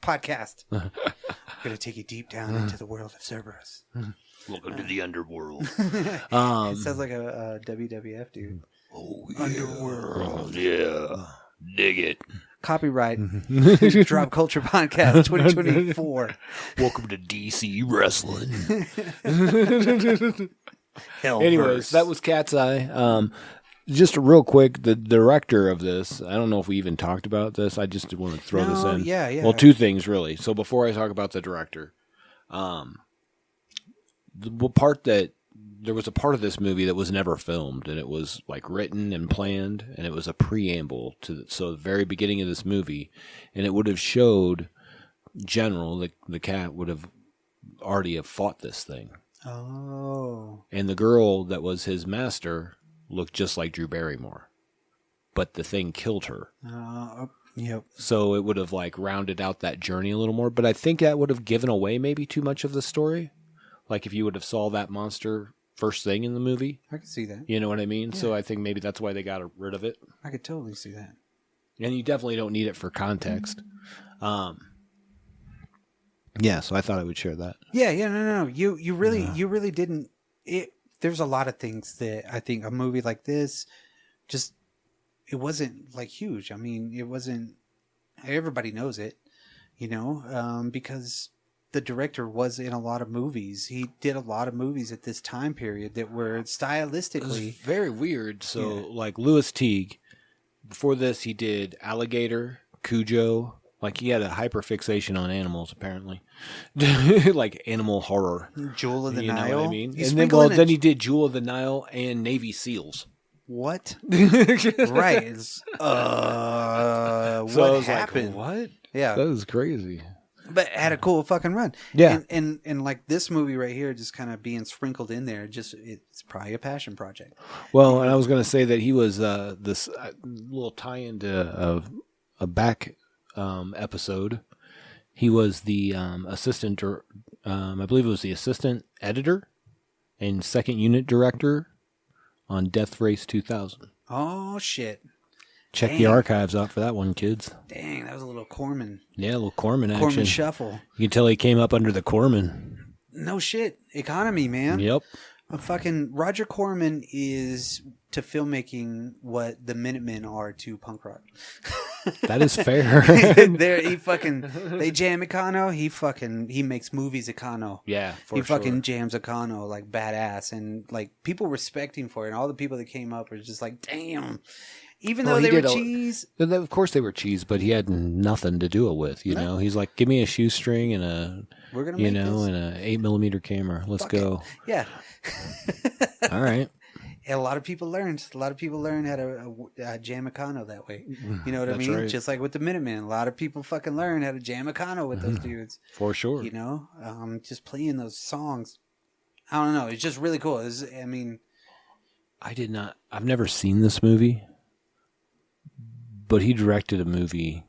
podcast. I'm going to take you deep down into the world of Cerberus. Welcome to the underworld. It sounds like a WWF dude. Oh, yeah. Underworld. Yeah. Dig it. Copyright Drop Culture Podcast 2024. Welcome to DC Wrestling. Hellverse. Anyways, that was Cat's Eye. Just real quick, the director of this, I don't know if we even talked about this. I just want to throw this in. Yeah. Well, 2 things, really. So before I talk about the director, there was a part of this movie that was never filmed, and it was like written and planned, and it was a preamble to the very beginning of this movie, and it would have showed General, the cat, would have already have fought this thing. Oh. And the girl that was his master looked just like Drew Barrymore, but the thing killed her. Yep. So it would have like rounded out that journey a little more, but I think that would have given away maybe too much of the story. Like if you would have saw that monster first thing in the movie. I could see that. You know what I mean? Yeah. So I think maybe that's why they got rid of it. I could totally see that. And you definitely don't need it for context. Yeah, so I thought I would share that. Yeah, no. You really didn't. There's a lot of things that I think a movie like this just, it wasn't like huge. I mean, it wasn't, everybody knows it, you know, because the director was in a lot of movies. He did a lot of movies at this time period that were stylistically It was very weird. So like Louis Teague, before this he did Alligator, Cujo. Like he had a hyperfixation on animals, apparently, like animal horror. Jewel of the You Nile. know what I mean? He's And then, sprinkling then he did Jewel of the Nile and Navy SEAls. What? Right. It's, So I what was happened? like, what? Yeah. That was crazy. But it had a cool fucking run. Yeah. And like this movie right here, just kind of being sprinkled in there, it's probably a passion project. Well, and I was going to say that he was this little tie-in to a back episode. He was the assistant, I believe it was the assistant editor and second unit director on Death Race 2000. Oh, shit. Check the archives out for that one, kids. Dang, that was a little Corman. Yeah, a little Corman action. Corman shuffle. You can tell he came up under the Corman. No shit. Economy, man. Yep. Fucking Roger Corman is to filmmaking what the Minutemen are to punk rock. That is fair. They jam Econo. He makes movies Econo. Yeah, for He fucking sure. jams Econo like badass, and like people respect him for it. And all the people that came up were just like, damn. Even though Well, he they were did cheese. Of course they were cheese, but he had nothing to do it with. You know, he's like, give me a shoestring and We're gonna you make know, this. and a 8mm camera. Let's go. Yeah. All right. And a lot of people learned. A lot of people learned how to jam Econo that way. You know what I That's mean? right. Just like with the Minutemen, a lot of people fucking learned how to jam Econo with those dudes. For sure. You know, just playing those songs. I don't know. It's just really cool. I mean, I've never seen this movie, but he directed a movie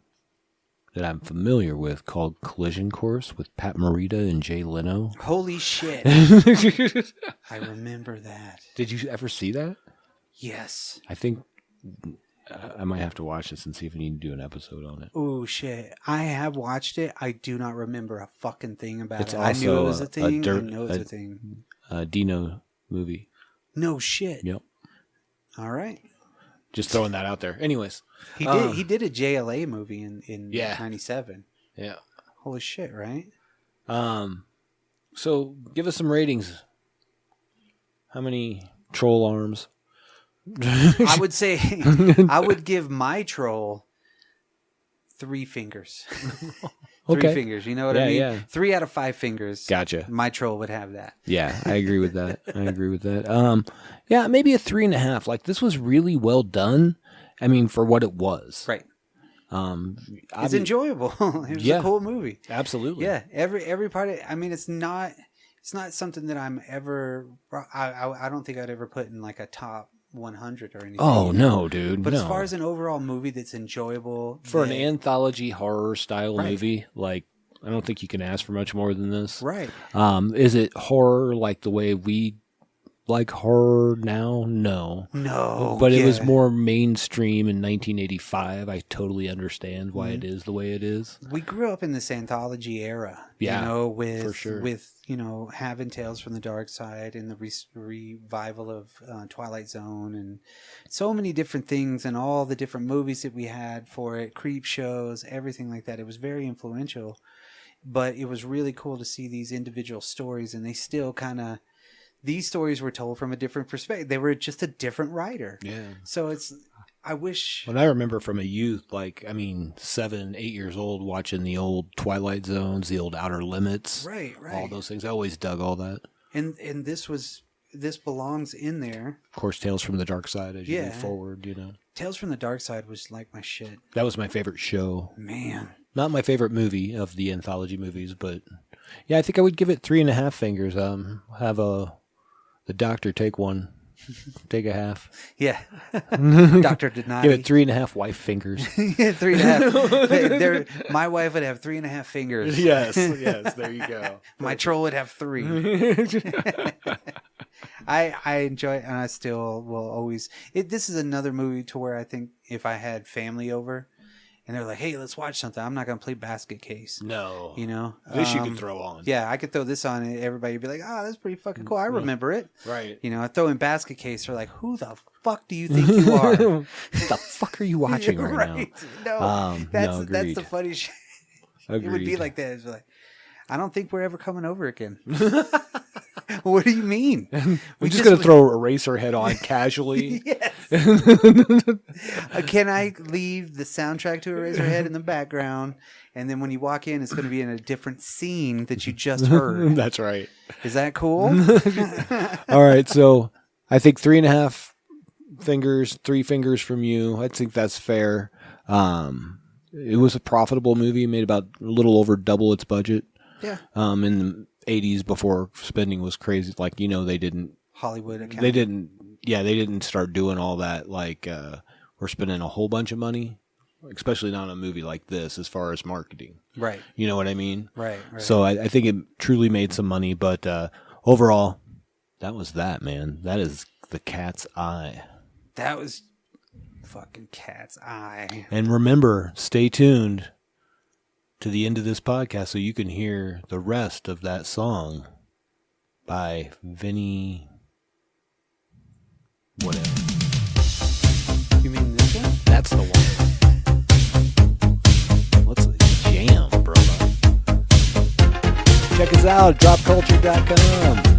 that I'm familiar with called Collision Course with Pat Morita and Jay Leno. holy shit. I remember that. Did you ever see that? Yes. I think I might have to watch this and see if we need to do an episode on it. Oh shit. I have watched it. I do not remember a fucking thing about It's it. I knew it also was a a thing. dirt- I know it's a thing. Dino movie. No shit. Yep. All right. Just throwing that out there. Anyways. He did a JLA movie in Yeah. 97. Yeah. Holy shit, right? So give us some ratings. How many troll arms? I would say I would give my troll 3 fingers. 3 Okay. fingers, you know what I Yeah, mean? yeah. 3 out of 5 fingers. Gotcha. My troll would have that. Yeah, I agree with that. Yeah, maybe a 3.5. Like, this was really well done. I mean, for what it was. Right. It's It's enjoyable. It was Yeah. a cool movie. Absolutely. Yeah, every part of it, I mean, it's not something that I'm ever I don't think I'd ever put in like a top 100 or anything. Oh, no, dude. But no. as far as an overall movie that's enjoyable for an that- anthology horror style Right. movie, like, I don't think you can ask for much more than this. right. Is it horror like the way we like horror now? No. No. But it was yeah. more mainstream in 1985. I totally understand why it is the way it is. We grew up in this anthology era, Yeah, you know, with for sure. with you know, having Tales from the Dark Side and the revival of Twilight Zone and so many different things and all the different movies that we had for it, creep shows, everything like that. It was very influential, but it was really cool to see these individual stories, and they still kind of. These stories were told from a different perspective. They were just a different writer. Yeah. So I wish. When I remember from a youth, 7, 8 years old, watching the old Twilight Zones, the old Outer Limits, Right. all those things. I always dug all that. And this belongs in there. Of course, Tales from the Dark Side as you Yeah. move forward, Tales from the Dark Side was like my shit. That was my favorite show. Man. Not my favorite movie of the anthology movies, but yeah, I think I would give it 3.5 fingers. Have the doctor take one, take a half. Yeah. Dr. Denati. Give it 3.5 wife fingers. 3.5. My wife would have 3.5 fingers. yes, there you go. My troll would have 3. I enjoy it, and I still will always. This is another movie to where I think if I had family over, and they're like, "Hey, let's watch something," I'm not gonna play basket case. No. You know, This you could throw on. Yeah, I could throw this on, and everybody would be like, "Oh, that's pretty fucking cool. I remember it." Right. You know, I throw in basket case. They're like, "Who the fuck do you think you are?" What the fuck are you watching right No, that's agreed. the funny shit. now? It would be Agreed. like that. It's like, I don't think we're ever coming over again. What do you mean? We're just going to throw Eraserhead on casually. Yes. Can I leave the soundtrack to Eraserhead in the background, and then when you walk in, it's going to be in a different scene that you just heard? That's right. Is that cool? All right, so I think 3.5 fingers, 3 fingers from you. I think that's fair. It was a profitable movie, made about a little over double its budget. Yeah. In the 80s, before spending was crazy. Like, they didn't. Hollywood account. They didn't. Yeah, they didn't start doing all that. Like, we're spending a whole bunch of money, especially not on a movie like this, as far as marketing. Right. You know what I mean? Right. So I think it truly made some money, but overall, that was that, man. That is The Cat's Eye. That was fucking Cat's Eye. And remember, stay tuned to the end of this podcast so you can hear the rest of that song by Vinny whatever. You mean this one? That's the one. What's the jam, brother? Check us out, dropculture.com.